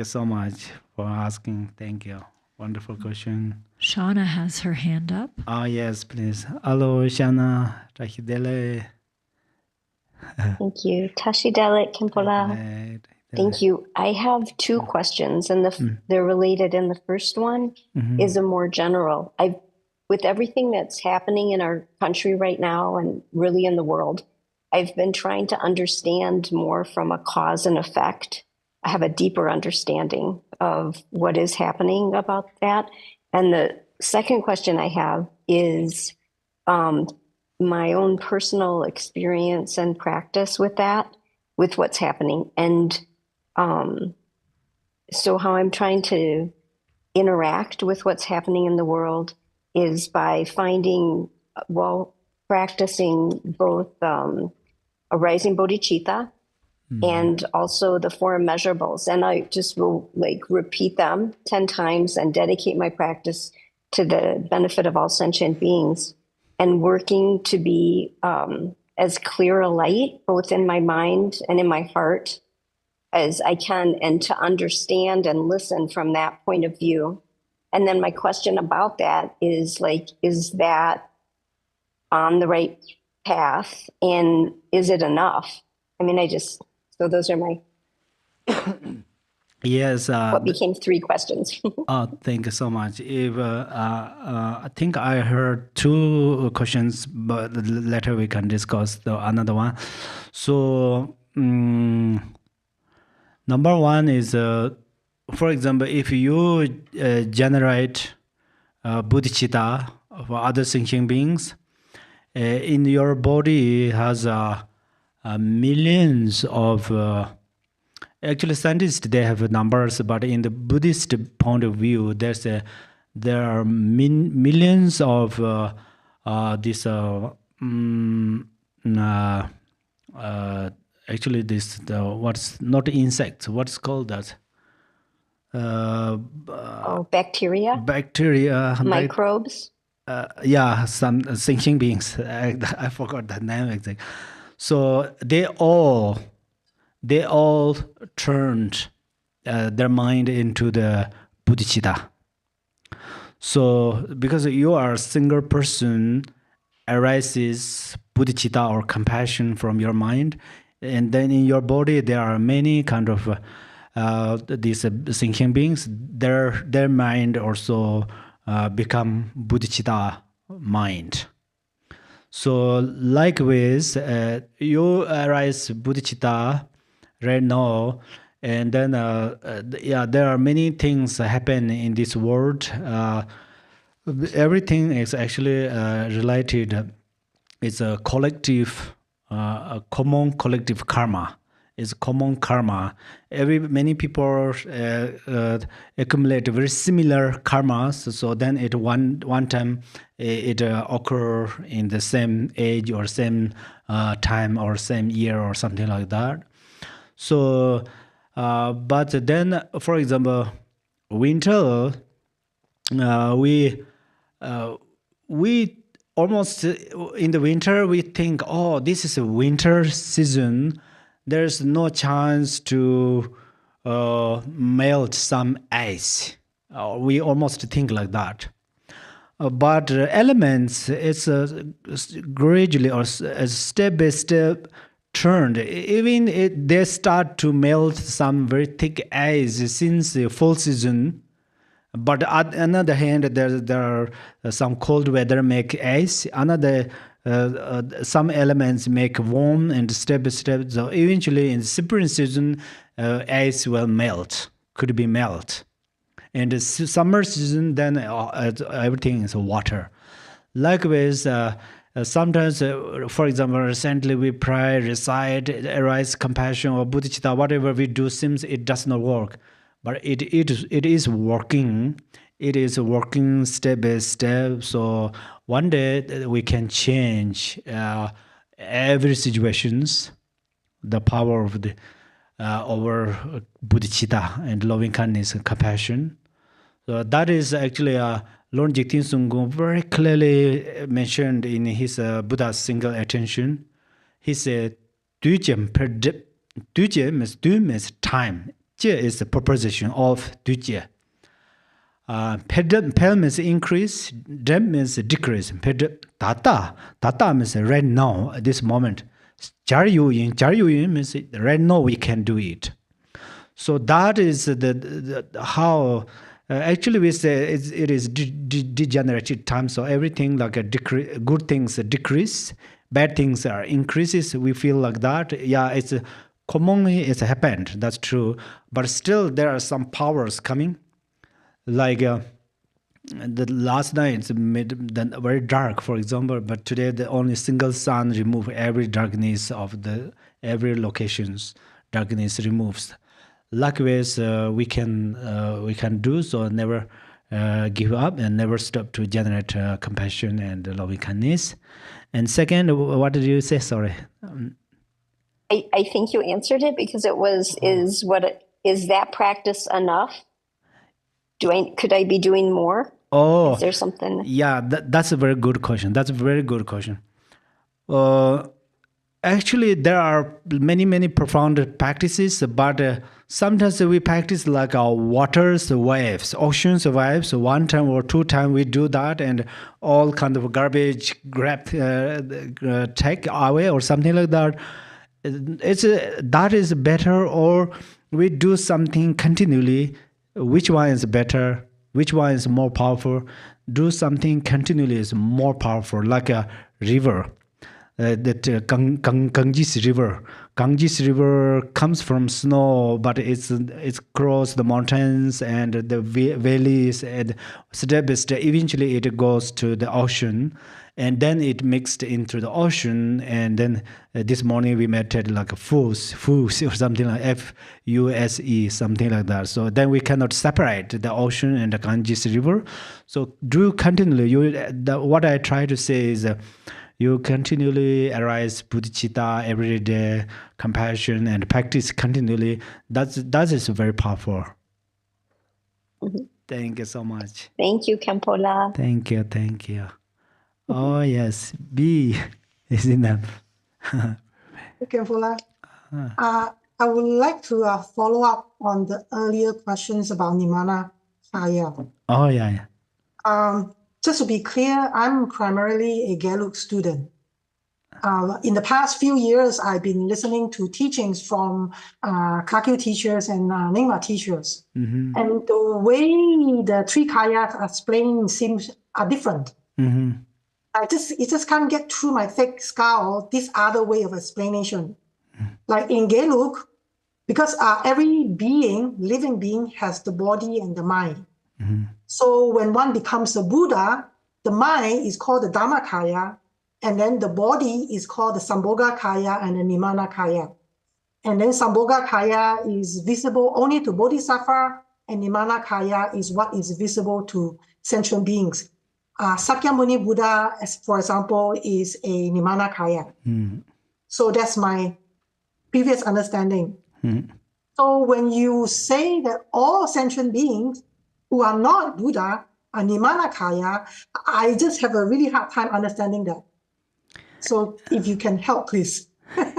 Speaker 2: so much for asking. Thank you. Wonderful question.
Speaker 1: Shauna has her hand up.
Speaker 2: Yes, please. Hello, Shana. Rahidele.
Speaker 12: Thank you. Tashidele Kempola. Thank you. I have 2 questions, and they're related. And the first one is a more general. With everything that's happening in our country right now and really in the world, I've been trying to understand more from a cause and effect. I have a deeper understanding of what is happening about that. And the second question I have is my own personal experience and practice with that, with what's happening. And so how I'm trying to interact with what's happening in the world is by practicing both a rising bodhicitta and also the 4 immeasurables. And I just will repeat them 10 times and dedicate my practice to the benefit of all sentient beings, and working to be as clear a light, both in my mind and in my heart, as I can, and to understand and listen from that point of view. And then my question about that is is that on the right path, and is it enough? I mean, so those are my
Speaker 2: yes.
Speaker 12: What became 3 questions.
Speaker 2: Thank you so much. I think I heard 2 questions, but later we can discuss another one. So number 1 is, for example, if you generate bodhicitta for other thinking beings, in your body has millions of actually scientists, they have numbers, but in the Buddhist point of view, there are millions of actually what's not insects, what's called that?
Speaker 12: Bacteria, microbes.
Speaker 2: Some thinking beings. I forgot the name exactly. So they all turned their mind into the bodhicitta. So because you are a single person, arises bodhicitta or compassion from your mind, and then in your body there are many kind of these thinking beings. Their mind also become bodhicitta mind. So likewise, you arise bodhicitta right now, and then there are many things happen in this world. Everything is actually related. It's a collective a common collective karma. It's common karma. Many people accumulate very similar karmas. So then it one time it occur in the same age or same time or same year or something like that. So, but then, for example, winter, we almost in the winter we think, oh, this is a winter season. There's no chance to melt some ice. We almost think like that. But elements, it's gradually or step by step turned. Even they start to melt some very thick ice since the fall season. But on the other hand, there are some cold weather make ice. Some elements make warm and step by step. So eventually, in the spring season, ice will melt. Could be melt. And the summer season, then everything is water. Likewise, sometimes, for example, recently we pray, recite, arise compassion or bodhicitta, whatever we do seems it does not work. But it is working. It is working step by step. So one day we can change every situations. The power of the over bodhicitta and loving kindness and compassion. So that is actually Lord Jigten Sunggung very clearly mentioned in his Buddha's single attention. He said, Duje means du means time. Jie is the proposition of Duje. Pel means increase, dem means decrease. Data means right now, at this moment. Jaryu means right now we can do it. So that is the how actually we say it is degenerated time. So everything like a good things decrease, bad things are increases. We feel like that. Yeah, it's commonly it's happened. That's true. But still there are some powers coming. Like the last night it's very dark, for example, but today the only single sun remove every darkness of the every locations. Darkness removes. Likewise, we can do so. Never give up and never stop to generate compassion and loving kindness. And second, what did you say? Sorry.
Speaker 12: I think you answered it because it was is that practice enough? Could I be doing more?
Speaker 2: Oh,
Speaker 12: is there something?
Speaker 2: Yeah, that's a very good question. That's a very good question. Actually, there are many profound practices, but sometimes we practice like our water's waves, ocean's waves. So one time or two times we do that, and all kind of garbage take away or something like that. That is better, or we do something continually. Which one is better? Which one is more powerful? Do something continually is more powerful, like a river. Ganges River. Ganges River comes from snow, but it's across the mountains and the valleys, and step by step, eventually it goes to the ocean, and then it mixed into the ocean. And then this morning we meditated like a fuse or something like FUSE, something like that. So then we cannot separate the ocean and the Ganges River. So do continually. What I try to say is. You continually arise bodhicitta every day, compassion, and practice continually. That is very powerful.
Speaker 12: Mm-hmm.
Speaker 2: Thank you so much.
Speaker 12: Thank you, Khenpo.
Speaker 2: Thank you. Mm-hmm. Oh yes, B is in them.
Speaker 13: Khenpo. I would like to follow up on the earlier questions about Nimana Kaya.
Speaker 2: Oh yeah.
Speaker 13: Just to be clear, I'm primarily a Gelug student. In the past few years, I've been listening to teachings from Kakyu teachers and Nyingma teachers. Mm-hmm. And the way the three kayas are explained are different. Mm-hmm. It just can't get through my thick skull this other way of explanation. Mm-hmm. Like in Gelug, because every living being has the body and the mind. Mm-hmm. So when one becomes a Buddha, the mind is called the Dharmakaya, And then the body is called the Sambhoga Kaya and the Nimana Kaya. And then Sambhoga Kaya is visible only to Bodhisattva, and Nimana Kaya is what is visible to sentient beings. Sakyamuni Buddha, as for example, is a Nimana Kaya. So that's my previous understanding. So when you say that all sentient beings who are not Buddha are Nimana Kaya, I just have a really hard time understanding that. So if you can help, please.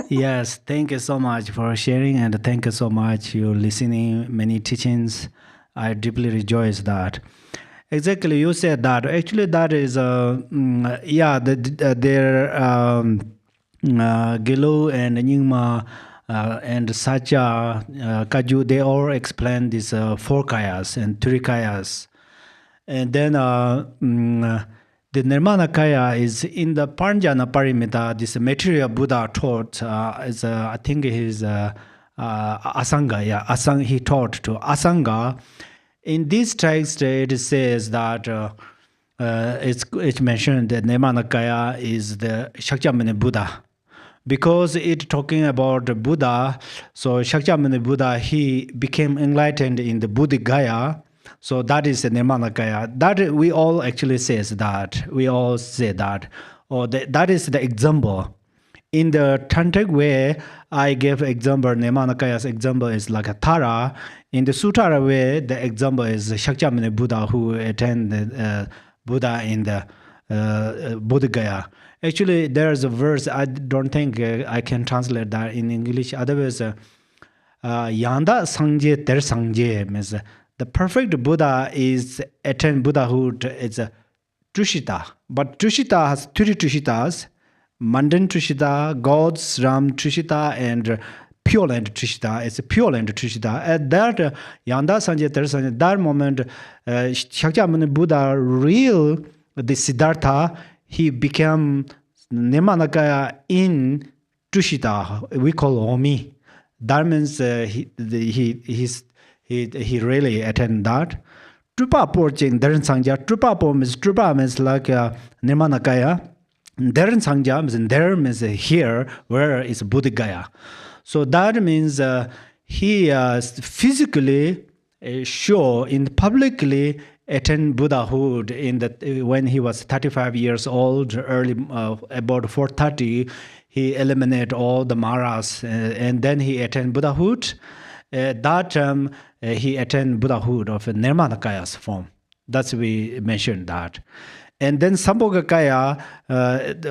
Speaker 2: Yes, thank you so much for sharing, and thank you so much you listening many teachings. I deeply rejoice that. Exactly, you said that. Actually, that is their Gelu and Nyingma and Sacha Kaju, they all explain these 4 kayas and 3 kayas. And then the Nirmana Kaya is in the Parijana Paramita, this material Buddha taught, is I think his Asanga, he taught to Asanga. In this text, it says that it's mentioned that Nirmana Kaya is the Shakyamuni Buddha. Because it's talking about the Buddha, so Shakyamuni Buddha, he became enlightened in the Buddha Gaya. So that is the Nirmana Kaya. That we all actually says that. We all say that. Or that is the example. In the Tantric way, I gave example, Nirmana Kaya's example is like a Tara. In the Sutara way, the example is Shakyamuni Buddha who attended Buddha in the Buddha Gaya. Actually, there's a verse, I don't think I can translate that in English. Otherwise, Yanda Sangye Ter Sangye means the perfect Buddha is attain Buddhahood. It's a Tushita. But Tushita has 3 Tushitas. Mundane Tushita, God's Ram Tushita, and Pure Land Tushita. It's a Pure Land Tushita. At that Yanda Sangye Ter Sangye, that moment, Shakyamuni Buddha real the Siddhartha, he became Nirmana Kaya in Tushita. We call Omi. That means he really attended that. Trupa porching Daren Sangya. Trupa means like Nirmana Kaya. Daren Sangya means there means here where is Buddha Gaya. So that means he physically show in publicly attend Buddhahood in when he was 35 years old, early about 430, he eliminated all the maras and then he attained Buddhahood. That time he attained Buddhahood of Nirmana Kaya's form. That's we mentioned that. And then Sambhoga Kaya,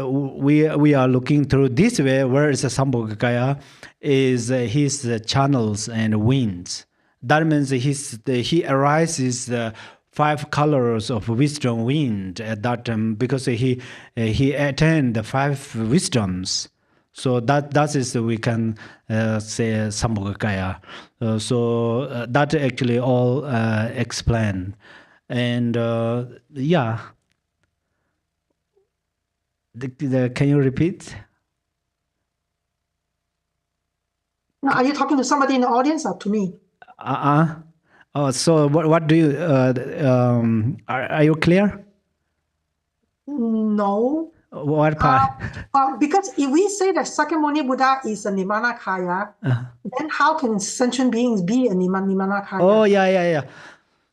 Speaker 2: we are looking through this way. Where is the Sambhoga Kaya? Is his channels and winds. That means he arises 5 colors of wisdom wind at that time because he attained the 5 wisdoms. So that is we can say Sambhoga Kaya. So that actually all explained. And can you repeat?
Speaker 13: Now, are you talking to somebody in the audience or to me?
Speaker 2: Oh, so what do you? Are you clear?
Speaker 13: No.
Speaker 2: What part?
Speaker 13: Because if we say that Sakyamuni Buddha is a Nirmana Kaya, then how can sentient beings be a Nirmana Kaya?
Speaker 2: Oh, yeah.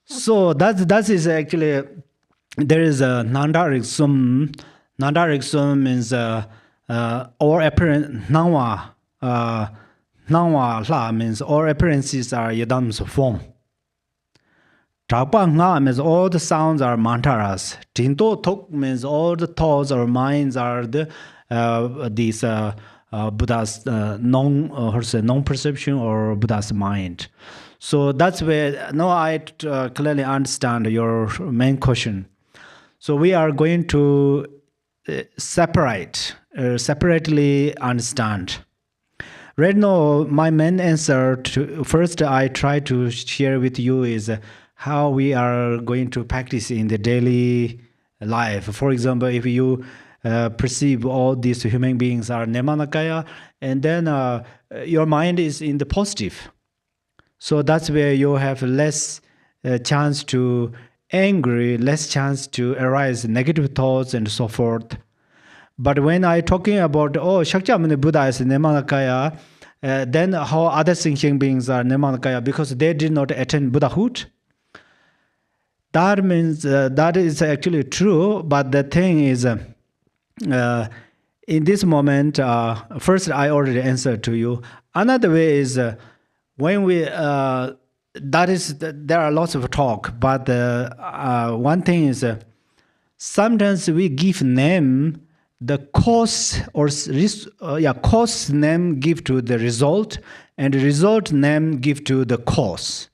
Speaker 2: So that is actually, there is a Nandarik Sum. Nandarik Sum means all apparent Nangwa. Nangwa La means all appearances are Yadam's form. Chakpa Nga means all the sounds are mantaras. Tinto Tok means all the thoughts or minds are these Buddha's non-perception or Buddha's mind. So that's where now I clearly understand your main question. So we are going to separately understand. Right now, my main answer to first I try to share with you is how we are going to practice in the daily life. For example, if you perceive all these human beings are Nirmana Kaya, and then your mind is in the positive. So that's where you have less chance to angry, less chance to arise negative thoughts and so forth. But when I talking about, Shakyamuni Buddha is Nirmanakaya, then how other thinking beings are Nirmanakaya because they did not attain Buddhahood? That means that is actually true, but the thing is, in this moment, first I already answered to you. Another way is when we, there are lots of talk, but one thing is sometimes we give name the cause or cause name give to the result, and result name give to the cause.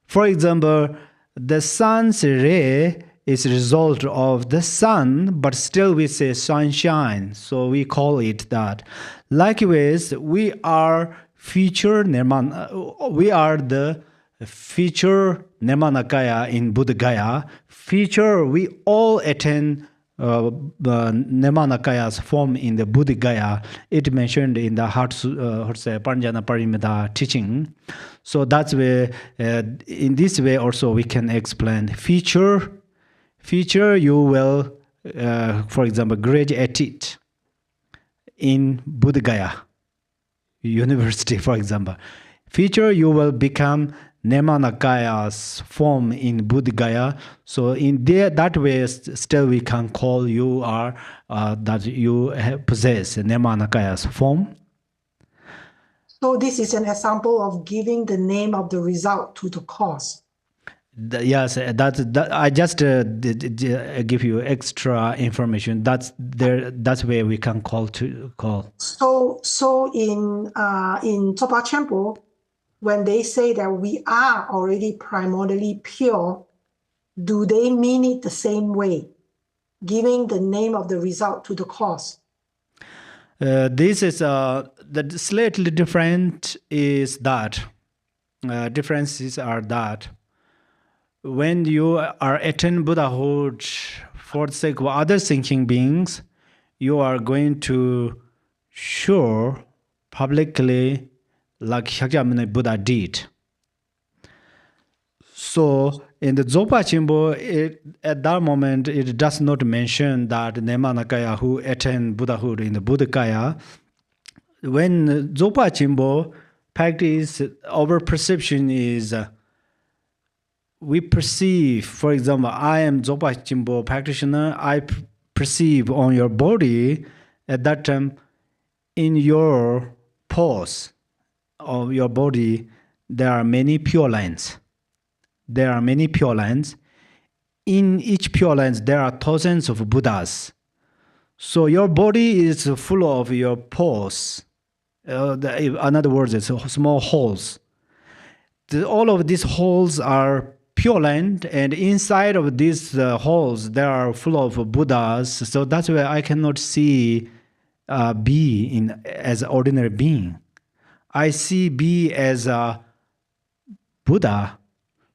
Speaker 2: For example, the sun's ray is a result of the sun, but still we say sunshine, so we call it that. Likewise, we are future Nirmana. We are the future Nirmanakaya in Buddhagaya. Future, we all attain Nirmanakaya's form in the Buddhagaya. It mentioned in the Parijana Parimita teaching. So that's where, in this way also we can explain future you will, for example, graduate it in Buddhagaya University, for example. Future you will become Nirmanakaya's form in Buddhagaya. So in there, that way, still we can call you are that you possess Nirmanakaya's form.
Speaker 13: So this is an example of giving the name of the result to the cause.
Speaker 2: Yes, that I just give you extra information. That's there. That's where we can call.
Speaker 13: So in Tsopa Chenpo, when they say that we are already primordially pure, do they mean it the same way, giving the name of the result to the cause?
Speaker 2: This is the slightly different is that differences are that when you are attain Buddhahood for the sake of other thinking beings, you are going to show publicly like Shakyamuni Buddha did. So in the Dzogpa Chenpo, at that moment, it does not mention that Nirmanakaya who attained Buddhahood in the Buddhagaya. When Dzogpa Chenpo practice, our perception is we perceive, for example, I am Dzogpa Chenpo practitioner, I perceive on your body at that time in your pores of your body, there are many pure lines. There are many pure lines. In each pure lines, there are thousands of Buddhas. So your body is full of your pores. In other words, it's small holes. All of these holes are pure land, and inside of these holes, there are full of Buddhas. So that's why I cannot see B as an ordinary being. I see B as a Buddha.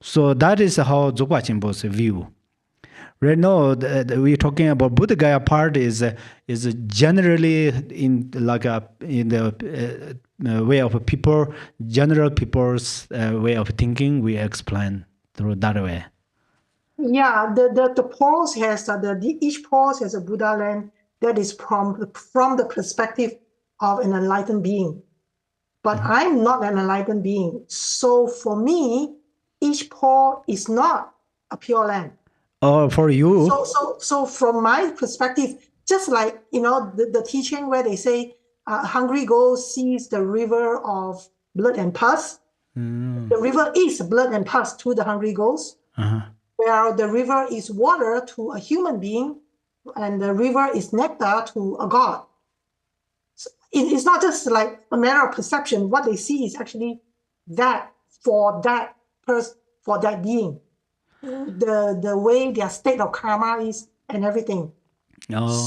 Speaker 2: So that is how Dzogpa Chenpo's view. Right now, we're talking about Buddhagaya part is generally in the way of people, general people's way of thinking. We explain through that way.
Speaker 13: Yeah, the pause has each pause has a Buddha land that is from the perspective of an enlightened being. But I'm not an enlightened being. So for me, each pore is not a pure land.
Speaker 2: Oh, for you.
Speaker 13: So from my perspective, just like, the teaching where they say, hungry ghost sees the river of blood and pus. The river is blood and pus to the hungry ghost, where the river is water to a human being, and the river is nectar to a god. So it's not just like a matter of perception. What they see is actually that for that person, for that being. The way their state of karma is and everything. Yes.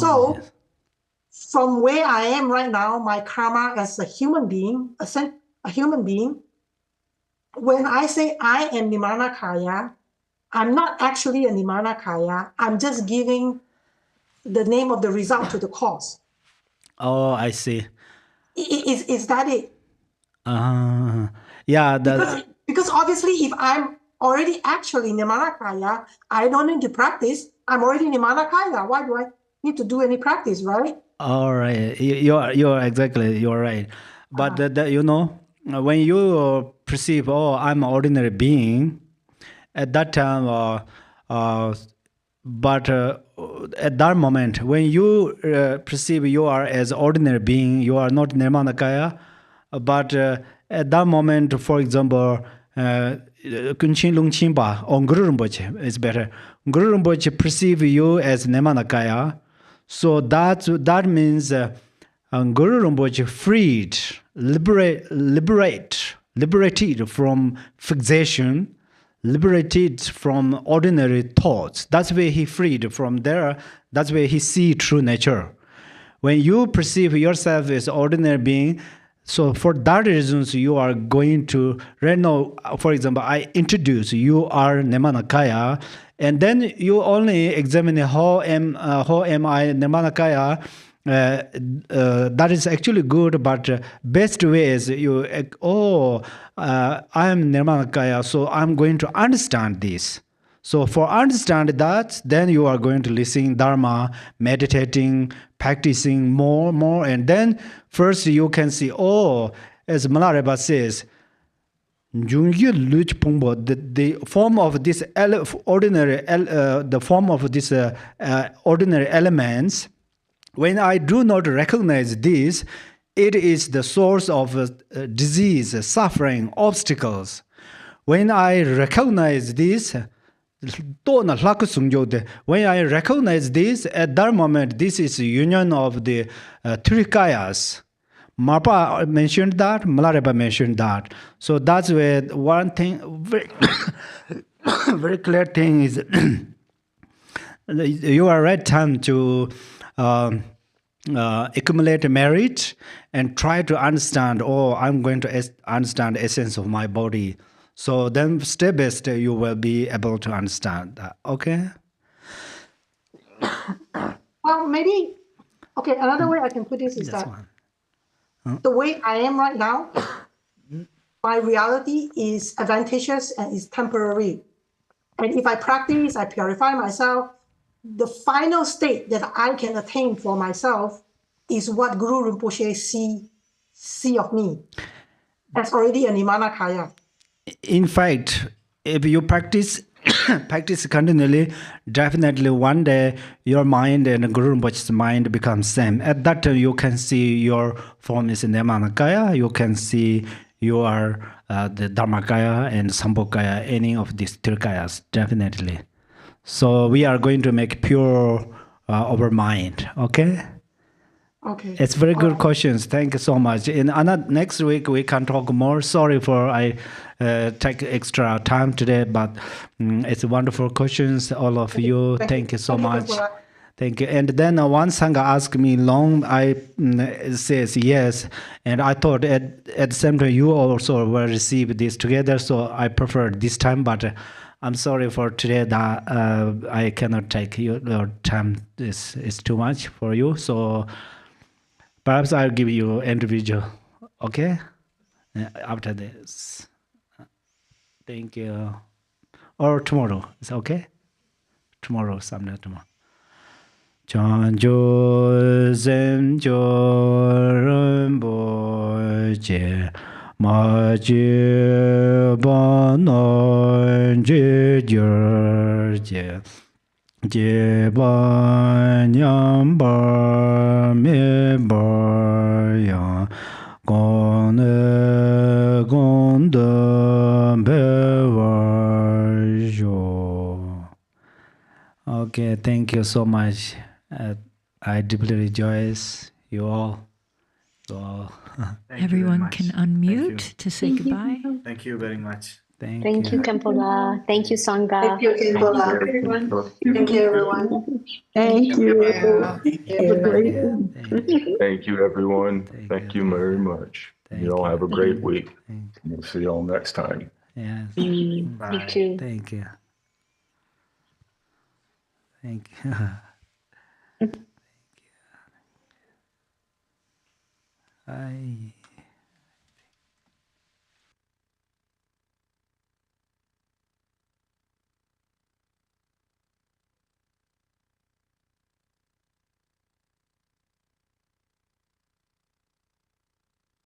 Speaker 13: From where I am right now, my karma as a human being, when I say I am Nirmanakaya, I'm not actually a Nirmanakaya. I'm just giving the name of the result to the cause.
Speaker 2: Oh, I see.
Speaker 13: Is that it?
Speaker 2: Yeah.
Speaker 13: Because obviously, if I'm already actually Nirmanakaya, I don't need to practice. I'm already Nirmanakaya. Why do I need to do any practice, right?
Speaker 2: All right, you're exactly, you're right. But you know, when you perceive, oh, I'm an ordinary being, at that time, but at that moment, when you perceive you are as ordinary being, you are not Nirmanakaya, but at that moment, for example, Kunchin Lungchin Ba or Guru Rinpoche is better. Guru Rinpoche perceive you as Nirmanakaya, so that means Guru Rinpoche freed, liberated from fixation, liberated from ordinary thoughts. That's where he freed from there. That's where he see true nature. When you perceive yourself as ordinary being, so for that reasons you are going to right now. For example, I introduce you are Nirmanakaya, and then you only examine how am I Nirmanakaya. That is actually good, but best way is you, I am Nirmanakaya, so I'm going to understand this. So for understand that, then you are going to listen Dharma, meditating, practicing more, and then first you can see, oh, as Mandala says, the form of this ordinary elements. When I do not recognize this, it is the source of disease, suffering, obstacles. When I recognize this, when I recognize this, at that moment, this is union of the three kayas. Marpa mentioned that, Mandala mentioned that. So that's where one thing, very, very clear thing is, you are right time to accumulate merit and try to understand, oh, I'm going to understand the essence of my body. So then step by step, you will be able to understand that. Okay?
Speaker 13: Well, maybe, okay, another way I can put this is that the way I am right now, my reality is advantageous and is temporary. And if I practice, I purify myself, the final state that I can attain for myself is what Guru Rinpoche see of me as already a Nirmanakaya.
Speaker 2: In fact, if you practice continually, definitely one day your mind and Guru Rinpoche's mind become same. At that time, you can see your form is Nirmanakaya. You can see you are the Dharmakaya and Sambhogakaya, any of these three kayas, definitely. So we are going to make pure our mind, okay?
Speaker 13: Okay.
Speaker 2: It's very good questions. Thank you so much. In next week we can talk more. Sorry for I take extra time today, but it's wonderful questions. All of you, thank you so much. Thank you. And then one sangha asked me long. I says yes, and I thought at the same time you also will receive this together. So I prefer this time, but. I'm sorry for today that I cannot take your time. This is too much for you. So perhaps I'll give you individual. Okay? After this. Thank you. Or tomorrow. It's okay? Tomorrow, sometime tomorrow. Chanjo Zemjo Rinpoche Ma Ji Ba Na Ji Jur Je Je Ba Nyam Ba Me Ba Ya Gong Ne Gong De Be Wa Jo. Okay, thank you so much. I deeply rejoice you all.
Speaker 1: Everyone can unmute to say goodbye.
Speaker 14: Thank you very much.
Speaker 12: Thank you, Khenpo. Thank you, Sangha.
Speaker 3: Thank you, Khenpo. Thank you, everyone.
Speaker 10: Thank you.
Speaker 3: Have a great
Speaker 15: Thank you, everyone. Thank you very much. You all have a great week. We'll see you all next time.
Speaker 2: Yes.
Speaker 12: You too.
Speaker 2: Thank you. Thank you. Thank you. Bye.